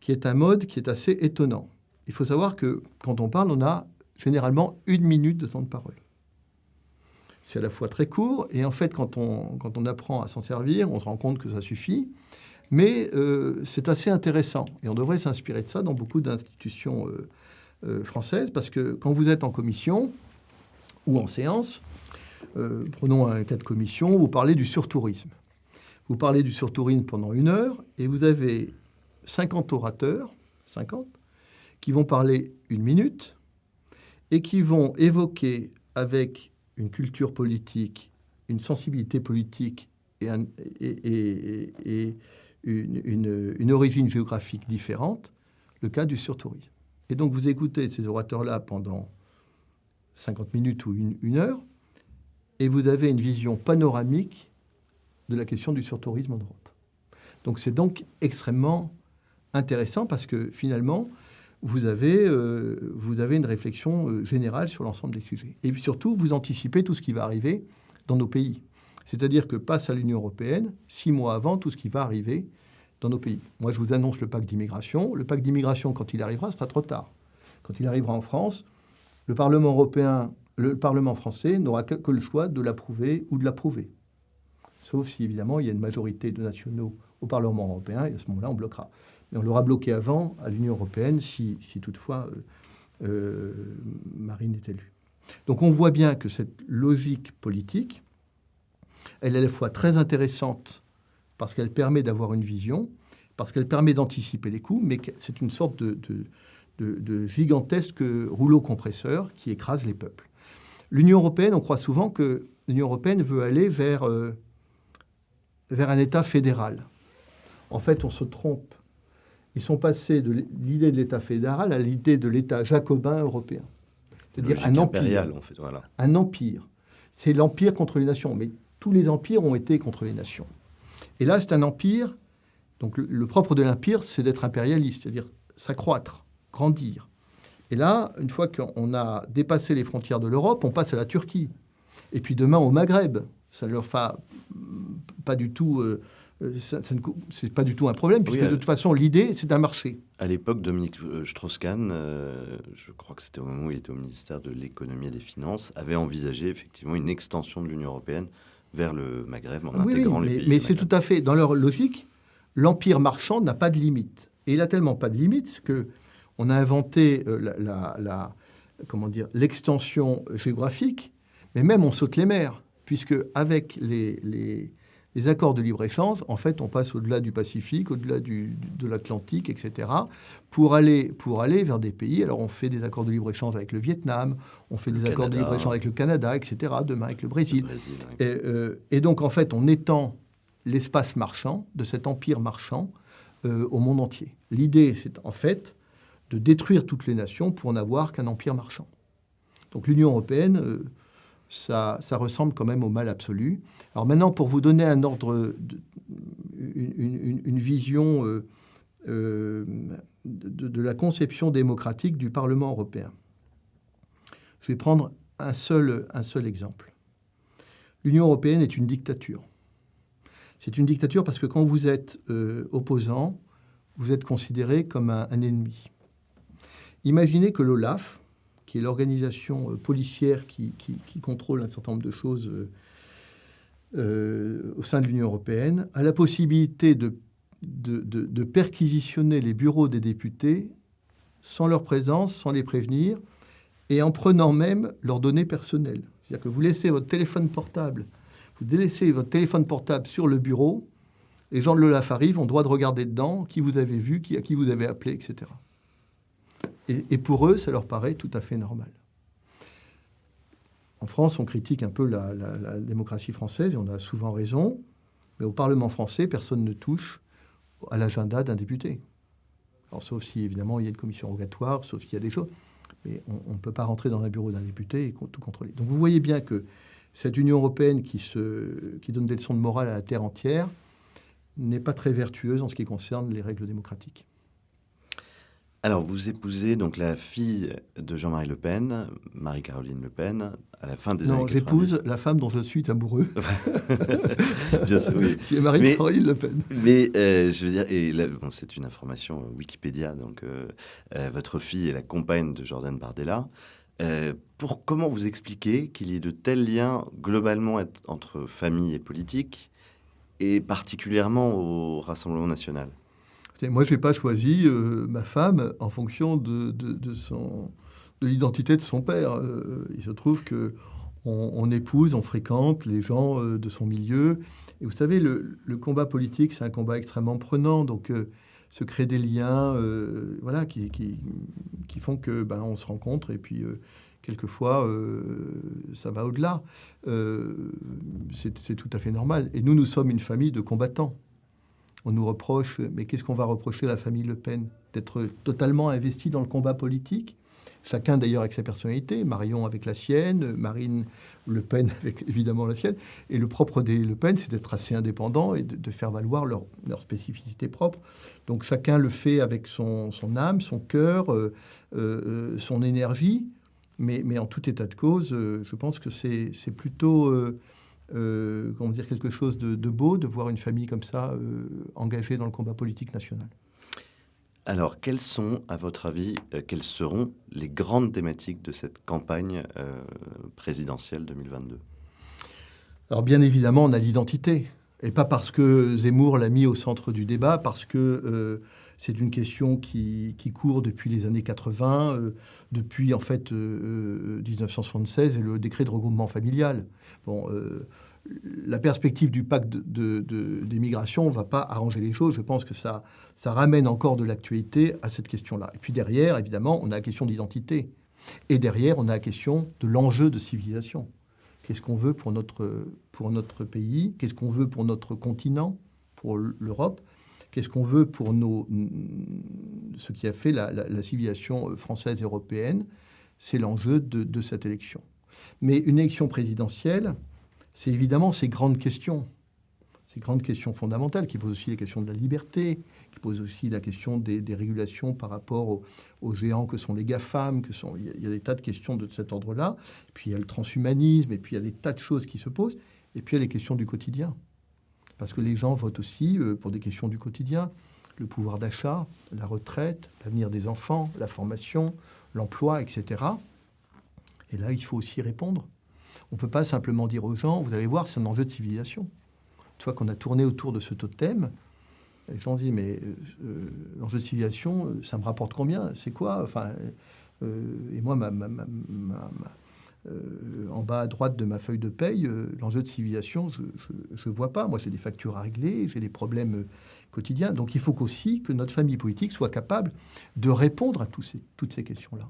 qui est un mode qui est assez étonnant. Il faut savoir que quand on parle, on a généralement 1 minute de temps de parole. C'est à la fois très court, et en fait, quand on apprend à s'en servir, on se rend compte que ça suffit. Mais c'est assez intéressant, et on devrait s'inspirer de ça dans beaucoup d'institutions françaises, parce que quand vous êtes en commission ou en séance, prenons un cas de commission, vous parlez du surtourisme. Vous parlez du surtourisme pendant 1 heure, et vous avez 50 orateurs, 50, qui vont parler 1 minute, et qui vont évoquer avec une culture politique, une sensibilité politique et une origine géographique différente, le cas du surtourisme. Et donc, vous écoutez ces orateurs-là pendant 50 minutes ou 1 heure, et vous avez une vision panoramique de la question du surtourisme en Europe. Donc, c'est donc extrêmement intéressant parce que, finalement, vous avez une réflexion générale sur l'ensemble des sujets. Et surtout, vous anticipez tout ce qui va arriver dans nos pays. C'est-à-dire que passe à l'Union européenne, 6 mois avant, tout ce qui va arriver dans nos pays. Moi, je vous annonce le pacte d'immigration. Le pacte d'immigration, quand il arrivera, sera trop tard. Quand il arrivera en France, le Parlement européen, le Parlement français n'aura que le choix de l'approuver ou de l'approuver. Sauf si, évidemment, il y a une majorité de nationaux au Parlement européen, et à ce moment-là, on bloquera. Mais on l'aura bloqué avant à l'Union européenne si toutefois Marine est élue. Donc, on voit bien que cette logique politique, elle est à la fois très intéressante parce qu'elle permet d'avoir une vision, parce qu'elle permet d'anticiper les coûts, mais c'est une sorte de gigantesque rouleau compresseur qui écrase les peuples. L'Union européenne, on croit souvent que l'Union européenne veut aller vers un État fédéral. En fait, on se trompe. Ils sont passés de l'idée de l'État fédéral à l'idée de l'État jacobin européen. C'est-à-dire un empire. En fait, voilà. Un empire. C'est l'empire contre les nations. Mais tous les empires ont été contre les nations. Et là, c'est un empire. Donc le propre de l'empire, c'est d'être impérialiste, c'est-à-dire s'accroître, grandir. Et là, une fois qu'on a dépassé les frontières de l'Europe, on passe à la Turquie. Et puis demain au Maghreb. Ça ne leur fait pas du tout... c'est pas du tout un problème, puisque de toute façon, l'idée, c'est un marché. À l'époque, Dominique Strauss-Kahn, je crois que c'était au moment où il était au ministère de l'économie et des finances, avait envisagé effectivement une extension de l'Union européenne vers le Maghreb en intégrant les pays. Mais c'est tout à fait dans leur logique. L'empire marchand n'a pas de limite. Et il a tellement pas de limite qu'on a inventé l'extension géographique, mais même on saute les mers, puisque avec les accords de libre-échange, en fait, on passe au-delà du Pacifique, au-delà de l'Atlantique, etc., pour aller vers des pays. Alors, on fait des accords de libre-échange avec le Vietnam, on fait des accords de libre-échange avec le Canada, etc., demain avec le Brésil. Oui. Et donc, en fait, on étend l'espace marchand, de cet empire marchand, au monde entier. L'idée, c'est en fait de détruire toutes les nations pour n'avoir qu'un empire marchand. Donc, l'Union européenne... Ça ressemble quand même au mal absolu. Alors maintenant, pour vous donner un ordre, une vision de la conception démocratique du Parlement européen, je vais prendre un seul exemple. L'Union européenne est une dictature. C'est une dictature parce que quand vous êtes opposant, vous êtes considéré comme un ennemi. Imaginez que l'OLAF, qui est l'organisation policière qui contrôle un certain nombre de choses au sein de l'Union européenne, a la possibilité de perquisitionner les bureaux des députés sans leur présence, sans les prévenir, et en prenant même leurs données personnelles. C'est-à-dire que vous laissez votre téléphone portable, sur le bureau, les gens de l'OLAF arrivent, ont droit de regarder dedans, qui vous avez vu, à qui vous avez appelé, etc. Et pour eux, ça leur paraît tout à fait normal. En France, on critique un peu la démocratie française, et on a souvent raison, mais au Parlement français, personne ne touche à l'agenda d'un député. Alors, sauf si, évidemment, il y a une commission rogatoire, sauf s'il y a des choses, mais on ne peut pas rentrer dans un bureau d'un député et tout contrôler. Donc, vous voyez bien que cette Union européenne qui donne des leçons de morale à la terre entière n'est pas très vertueuse en ce qui concerne les règles démocratiques. Alors, vous épousez donc la fille de Jean-Marie Le Pen, Marie-Caroline Le Pen, à la fin des années 90. Non, j'épouse la femme dont je suis amoureux. Bien sûr, oui. Qui est Marie-Caroline Le Pen. Mais je veux dire, et là, bon, c'est une information Wikipédia, donc votre fille est la compagne de Jordan Bardella. Comment vous expliquez qu'il y ait de tels liens globalement entre famille et politique, et particulièrement au Rassemblement national ? Moi, je n'ai pas choisi ma femme en fonction de l'identité de son père. Il se trouve qu'on épouse, on fréquente les gens de son milieu. Et vous savez, le combat politique, c'est un combat extrêmement prenant. Donc, se créer des liens qui font que on se rencontre et puis quelquefois, ça va au-delà. C'est tout à fait normal. Et nous sommes une famille de combattants. On nous reproche, mais qu'est-ce qu'on va reprocher à la famille Le Pen ? D'être totalement investi dans le combat politique. Chacun d'ailleurs avec sa personnalité, Marion avec la sienne, Marine Le Pen avec évidemment la sienne. Et le propre des Le Pen, c'est d'être assez indépendant et de faire valoir leur spécificité propre. Donc chacun le fait avec son âme, son cœur, son énergie. Mais en tout état de cause, je pense que c'est plutôt... quelque chose de beau de voir une famille comme ça engagée dans le combat politique national. Alors, quelles sont, à votre avis, quelles seront les grandes thématiques de cette campagne présidentielle 2022 ? Alors, bien évidemment, on a l'identité. Et pas parce que Zemmour l'a mis au centre du débat, parce que c'est une question qui court depuis les années 80, depuis en fait 1976 et le décret de regroupement familial. Bon, la perspective du pacte des migrations ne va pas arranger les choses. Je pense que ça ramène encore de l'actualité à cette question-là. Et puis derrière, évidemment, on a la question d'identité. Et derrière, on a la question de l'enjeu de civilisation. Qu'est-ce qu'on veut pour notre pays ? Qu'est-ce qu'on veut pour notre continent, pour l'Europe ? Qu'est-ce qu'on veut pour ce qui a fait la civilisation française et européenne ? C'est l'enjeu de cette élection. Mais une élection présidentielle, c'est évidemment ces grandes questions. ces grandes questions fondamentales, qui posent aussi les questions de la liberté, qui posent aussi la question des régulations par rapport aux géants que sont les GAFAM, il y a des tas de questions de cet ordre-là. Et puis il y a le transhumanisme, et puis il y a des tas de choses qui se posent. Et puis il y a les questions du quotidien. Parce que les gens votent aussi pour des questions du quotidien. Le pouvoir d'achat, la retraite, l'avenir des enfants, la formation, l'emploi, etc. Et là, il faut aussi répondre. On ne peut pas simplement dire aux gens, vous allez voir, c'est un enjeu de civilisation. Une fois qu'on a tourné autour de ce totem, les gens disent, mais l'enjeu de civilisation, ça me rapporte combien? C'est quoi? Et moi, en bas à droite de ma feuille de paye, l'enjeu de civilisation, je ne vois pas. Moi, j'ai des factures à régler, j'ai des problèmes quotidiens. Donc, il faut aussi que notre famille politique soit capable de répondre à toutes ces questions-là.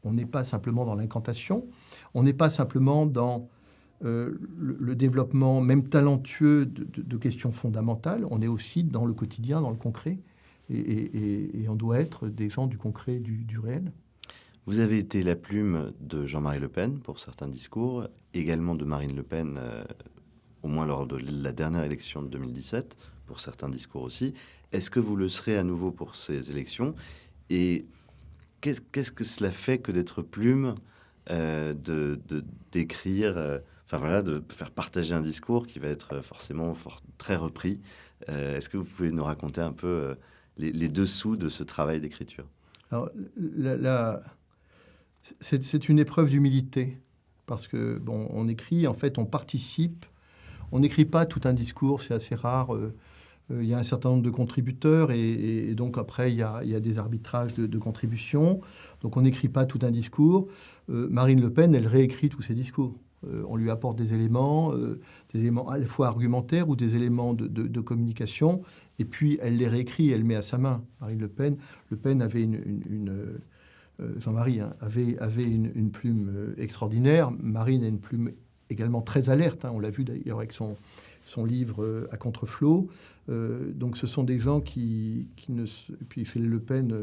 On n'est pas simplement dans l'incantation, on n'est pas simplement dans le développement, même talentueux, de questions fondamentales. On est aussi dans le quotidien, dans le concret. Et on doit être des gens du concret, du réel. Vous avez été la plume de Jean-Marie Le Pen pour certains discours, également de Marine Le Pen, au moins lors de la dernière élection de 2017, pour certains discours aussi. Est-ce que vous le serez à nouveau pour ces élections? Et qu'est-ce que cela fait que d'être plume, d'écrire, de faire partager un discours qui va être forcément très repris? Est-ce que vous pouvez nous raconter un peu les dessous de ce travail d'écriture? Alors, c'est une épreuve d'humilité, parce que, on écrit, en fait, on participe. On n'écrit pas tout un discours, c'est assez rare. Il y a un certain nombre de contributeurs, et donc après, il y a des arbitrages de contributions. Donc, on n'écrit pas tout un discours. Marine Le Pen, elle réécrit tous ses discours. On lui apporte des éléments à la fois argumentaires ou des éléments de communication, et puis elle les réécrit, elle met à sa main. Marine Le Pen avait Jean-Marie avait une plume extraordinaire. Marine a une plume également très alerte. On l'a vu d'ailleurs avec son livre À contre-flot. Donc ce sont des gens qui ne... Et puis chez les Le Pen,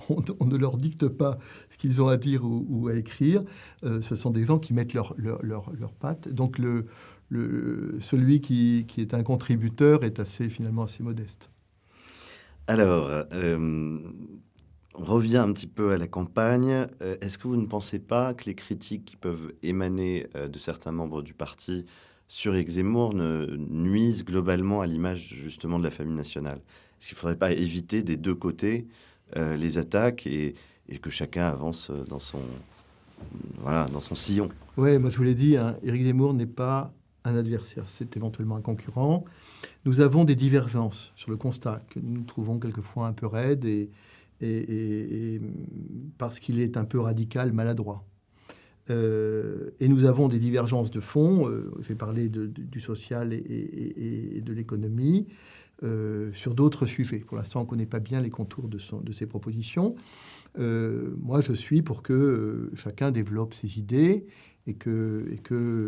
on ne leur dicte pas ce qu'ils ont à dire ou à écrire. Ce sont des gens qui mettent leurs pattes. Donc celui qui est un contributeur est finalement assez modeste. Alors... on revient un petit peu à la campagne. Est-ce que vous ne pensez pas que les critiques qui peuvent émaner de certains membres du parti sur Éric Zemmour nuisent globalement à l'image justement de la famille nationale? Est-ce qu'il ne faudrait pas éviter des deux côtés les attaques et que chacun avance dans son sillon? Oui, moi je vous l'ai dit, Éric Zemmour n'est pas un adversaire, c'est éventuellement un concurrent. Nous avons des divergences sur le constat que nous trouvons quelquefois un peu raides et parce qu'il est un peu radical, maladroit. Et nous avons des divergences de fond, j'ai parlé du social et de l'économie, sur d'autres sujets. Pour l'instant, on ne connaît pas bien les contours de ses propositions. Moi, je suis pour que chacun développe ses idées et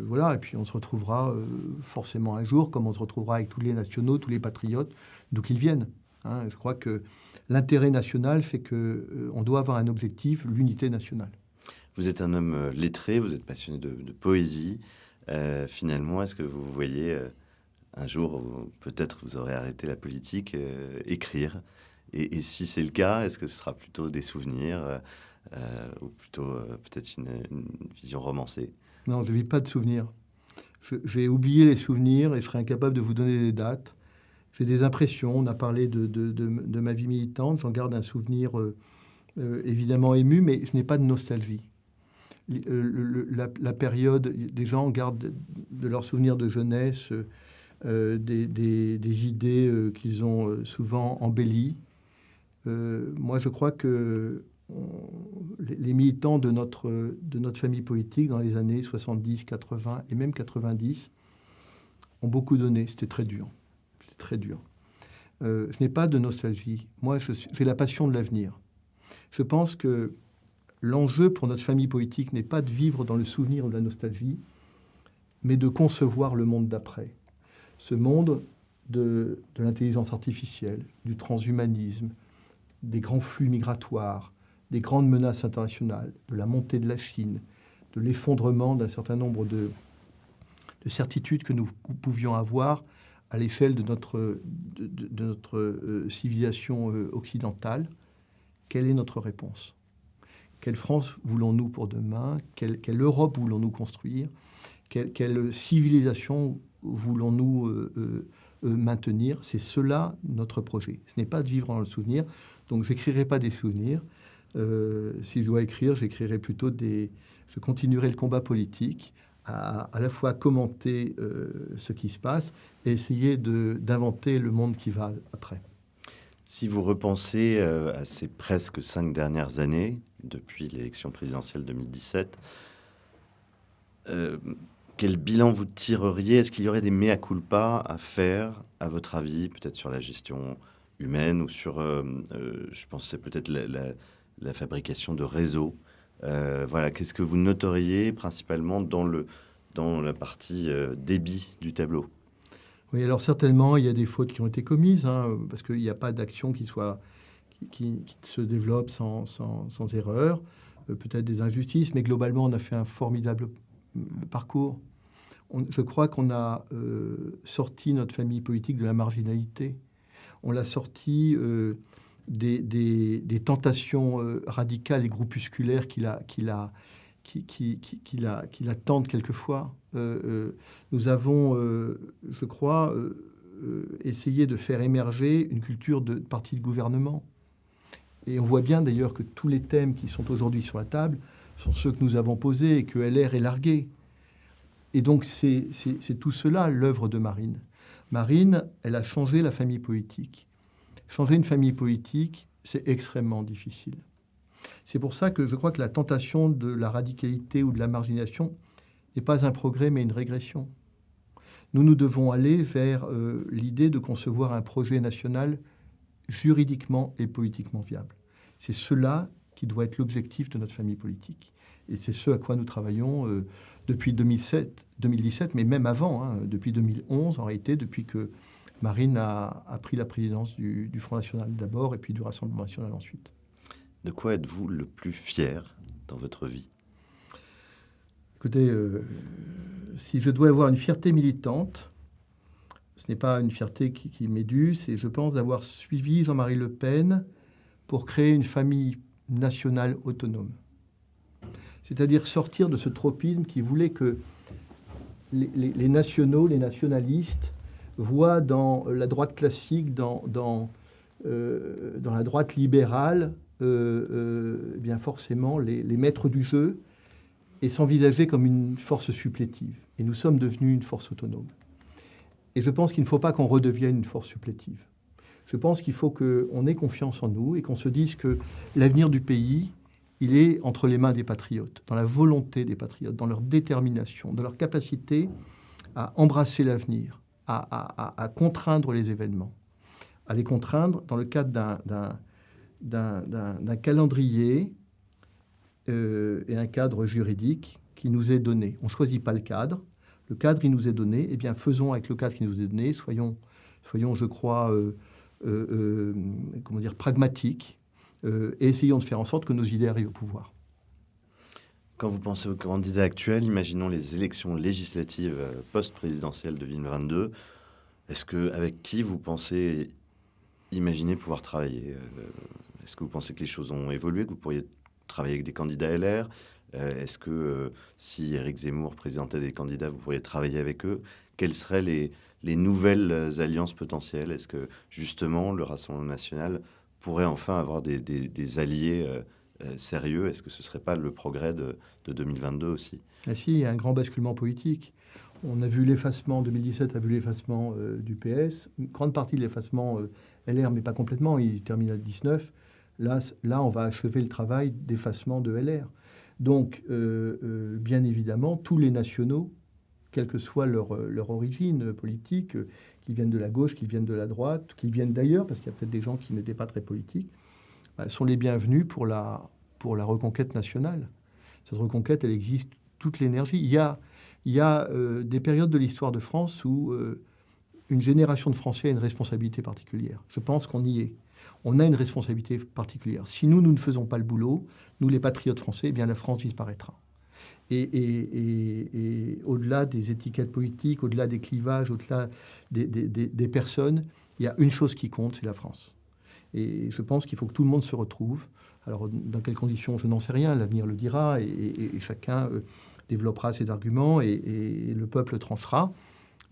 voilà. Et puis, on se retrouvera forcément un jour, comme on se retrouvera avec tous les nationaux, tous les patriotes, d'où qu'ils viennent. Je crois que l'intérêt national fait qu'on doit avoir un objectif, l'unité nationale. Vous êtes un homme lettré, vous êtes passionné de poésie. Finalement, est-ce que vous voyez un jour où peut-être vous aurez arrêté la politique, écrire? Et si c'est le cas, est-ce que ce sera plutôt des souvenirs ou plutôt peut-être une vision romancée? Non, je ne vis pas de souvenirs. J'ai oublié les souvenirs et je serai incapable de vous donner des dates. J'ai des impressions. On a parlé de ma vie militante. J'en garde un souvenir évidemment ému, mais je n'ai pas de nostalgie. La période, des gens gardent de leurs souvenirs de jeunesse des idées qu'ils ont souvent embellies. Moi, je crois que les militants de notre famille politique dans les années 70, 80 et même 90 ont beaucoup donné. C'était très dur. Très dur. Je n'ai pas de nostalgie. Moi, j'ai la passion de l'avenir. Je pense que l'enjeu pour notre famille politique n'est pas de vivre dans le souvenir ou de la nostalgie, mais de concevoir le monde d'après. Ce monde de l'intelligence artificielle, du transhumanisme, des grands flux migratoires, des grandes menaces internationales, de la montée de la Chine, de l'effondrement d'un certain nombre de certitudes que nous pouvions avoir à l'échelle de notre civilisation occidentale, quelle est notre réponse? Quelle France voulons-nous pour demain? Quelle Europe voulons-nous construire? Quelle civilisation voulons-nous maintenir? C'est cela notre projet. Ce n'est pas de vivre dans le souvenir. Donc, je n'écrirai pas des souvenirs. Si je dois écrire, j'écrirai plutôt je continuerai le combat politique, à la fois commenter ce qui se passe et essayer d'inventer le monde qui va après. Si vous repensez à ces presque 5 dernières années, depuis l'élection présidentielle 2017, quel bilan vous tireriez? Est-ce qu'il y aurait des mea culpa à faire, à votre avis, peut-être sur la gestion humaine ou sur, je pensais peut-être la fabrication de réseaux? Voilà, qu'est-ce que vous noteriez principalement dans la partie débit du tableau? Oui, alors certainement, il y a des fautes qui ont été commises, parce qu'il n'y a pas d'action qui se développe sans erreur. Peut-être des injustices, mais globalement, on a fait un formidable parcours. Je crois qu'on a sorti notre famille politique de la marginalité. On l'a sorti des tentations radicales et groupusculaires qui la tentent quelquefois. Nous avons, je crois, essayé de faire émerger une culture de parti de gouvernement. Et on voit bien d'ailleurs que tous les thèmes qui sont aujourd'hui sur la table sont ceux que nous avons posés et que LR est largué. Et donc c'est tout cela l'œuvre de Marine. Marine, elle a changé la famille politique. Changer une famille politique, c'est extrêmement difficile. C'est pour ça que je crois que la tentation de la radicalité ou de la marginalisation n'est pas un progrès, mais une régression. Nous devons aller vers l'idée de concevoir un projet national juridiquement et politiquement viable. C'est cela qui doit être l'objectif de notre famille politique. Et c'est ce à quoi nous travaillons depuis 2017, mais même avant, depuis 2011, en réalité, depuis que Marine a pris la présidence du Front National d'abord et puis du Rassemblement National ensuite. De quoi êtes-vous le plus fier dans votre vie? Écoutez, si je dois avoir une fierté militante, ce n'est pas une fierté qui m'est due, c'est, je pense, d'avoir suivi Jean-Marie Le Pen pour créer une famille nationale autonome. C'est-à-dire sortir de ce tropisme qui voulait que les nationaux, les nationalistes, voient dans la droite classique, dans la droite libérale, bien forcément les maîtres du jeu et s'envisager comme une force supplétive. Et nous sommes devenus une force autonome. Et je pense qu'il ne faut pas qu'on redevienne une force supplétive. Je pense qu'il faut qu'on ait confiance en nous et qu'on se dise que l'avenir du pays, il est entre les mains des patriotes, dans la volonté des patriotes, dans leur détermination, dans leur capacité à embrasser l'avenir, à contraindre les événements, à les contraindre dans le cadre d'un calendrier et un cadre juridique qui nous est donné. On ne choisit pas le cadre. Le cadre, il nous est donné. Eh bien, faisons avec le cadre qui nous est donné. Soyons je crois, pragmatiques et essayons de faire en sorte que nos idées arrivent au pouvoir. Quand vous pensez aux candidats actuels, imaginons les élections législatives post-présidentielles de 2022, avec qui vous pensez imaginer pouvoir travailler? Est-ce que vous pensez que les choses ont évolué, que vous pourriez travailler avec des candidats LR? Est-ce que si Éric Zemmour présentait des candidats, vous pourriez travailler avec eux? Quelles seraient les nouvelles alliances potentielles? Est-ce que justement le Rassemblement national pourrait enfin avoir des alliés sérieux? Est-ce que ce ne serait pas le progrès de 2022 aussi? Ah si, il y a un grand basculement politique. On a vu l'effacement, 2017 a vu l'effacement du PS, une grande partie de l'effacement LR, mais pas complètement, il termine à 19. Là, on va achever le travail d'effacement de LR. Donc, bien évidemment, tous les nationaux, quelle que soit leur origine politique, qu'ils viennent de la gauche, qu'ils viennent de la droite, qu'ils viennent d'ailleurs, parce qu'il y a peut-être des gens qui n'étaient pas très politiques, sont les bienvenus pour la reconquête nationale. Cette reconquête, elle existe toute l'énergie. Il y a des périodes de l'histoire de France où une génération de Français a une responsabilité particulière. Je pense qu'on y est. On a une responsabilité particulière. Si nous ne faisons pas le boulot, nous les patriotes français, eh bien la France disparaîtra. Et au-delà des étiquettes politiques, au-delà des clivages, au-delà des personnes, il y a une chose qui compte, c'est la France. Et je pense qu'il faut que tout le monde se retrouve. Alors, dans quelles conditions, je n'en sais rien, l'avenir le dira, et chacun développera ses arguments, et le peuple tranchera.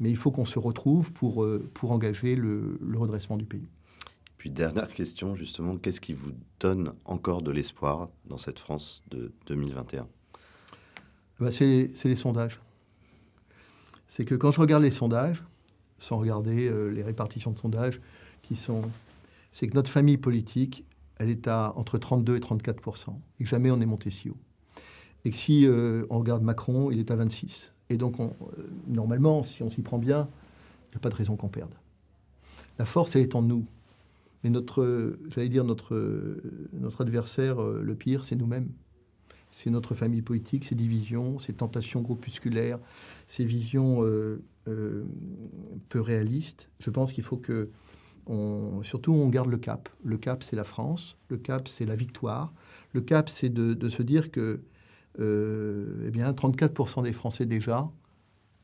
Mais il faut qu'on se retrouve pour engager le redressement du pays. Puis, dernière question, justement, qu'est-ce qui vous donne encore de l'espoir dans cette France de 2021 ? C'est les sondages. C'est que quand je regarde les sondages, sans regarder les répartitions de sondages, c'est que notre famille politique, elle est à entre 32 et 34%, et que jamais on est monté si haut. Et que si on regarde Macron, il est à 26%. Et donc, normalement, si on s'y prend bien, il n'y a pas de raison qu'on perde. La force, elle est en nous. Mais notre adversaire, le pire, c'est nous-mêmes. C'est notre famille politique, ses divisions, ses tentations groupusculaires, ses visions peu réalistes. Je pense qu'il faut que, surtout, on garde le cap. Le cap, c'est la France. Le cap, c'est la victoire. Le cap, c'est de se dire que 34% des Français déjà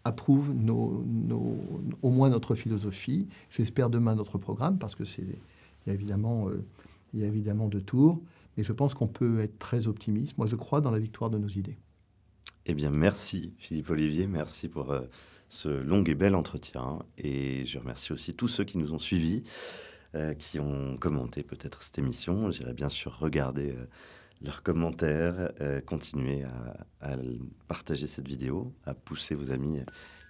approuvent au moins notre philosophie. J'espère demain notre programme, parce que il y a évidemment deux tours. Et je pense qu'on peut être très optimiste. Moi, je crois dans la victoire de nos idées. Eh bien, merci Philippe Olivier, merci pour ce long et bel entretien. Et je remercie aussi tous ceux qui nous ont suivis, qui ont commenté peut-être cette émission. J'irai bien sûr regarder leurs commentaires, continuer à partager cette vidéo, à pousser vos amis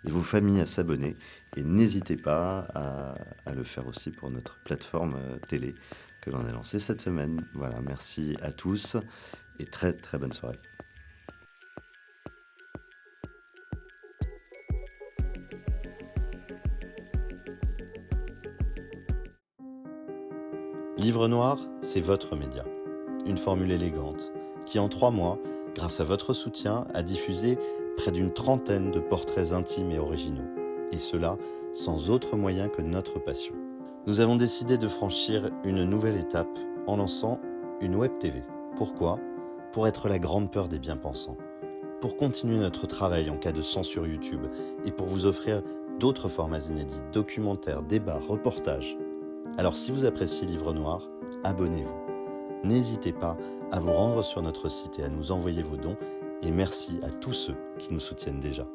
et vos familles à s'abonner. Et n'hésitez pas à le faire aussi pour notre plateforme télé que l'on a lancée cette semaine. Voilà, merci à tous et très très bonne soirée. Livre Noir, c'est votre média. Une formule élégante qui, en 3 mois, grâce à votre soutien, a diffusé près d'une 30aine de portraits intimes et originaux. Et cela sans autre moyen que notre passion. Nous avons décidé de franchir une nouvelle étape en lançant une web TV. Pourquoi ? Pour être la grande peur des bien-pensants. Pour continuer notre travail en cas de censure YouTube et pour vous offrir d'autres formats inédits, documentaires, débats, reportages. Alors si vous appréciez Livre Noir, abonnez-vous. N'hésitez pas à vous rendre sur notre site et à nous envoyer vos dons. Et merci à tous ceux qui nous soutiennent déjà.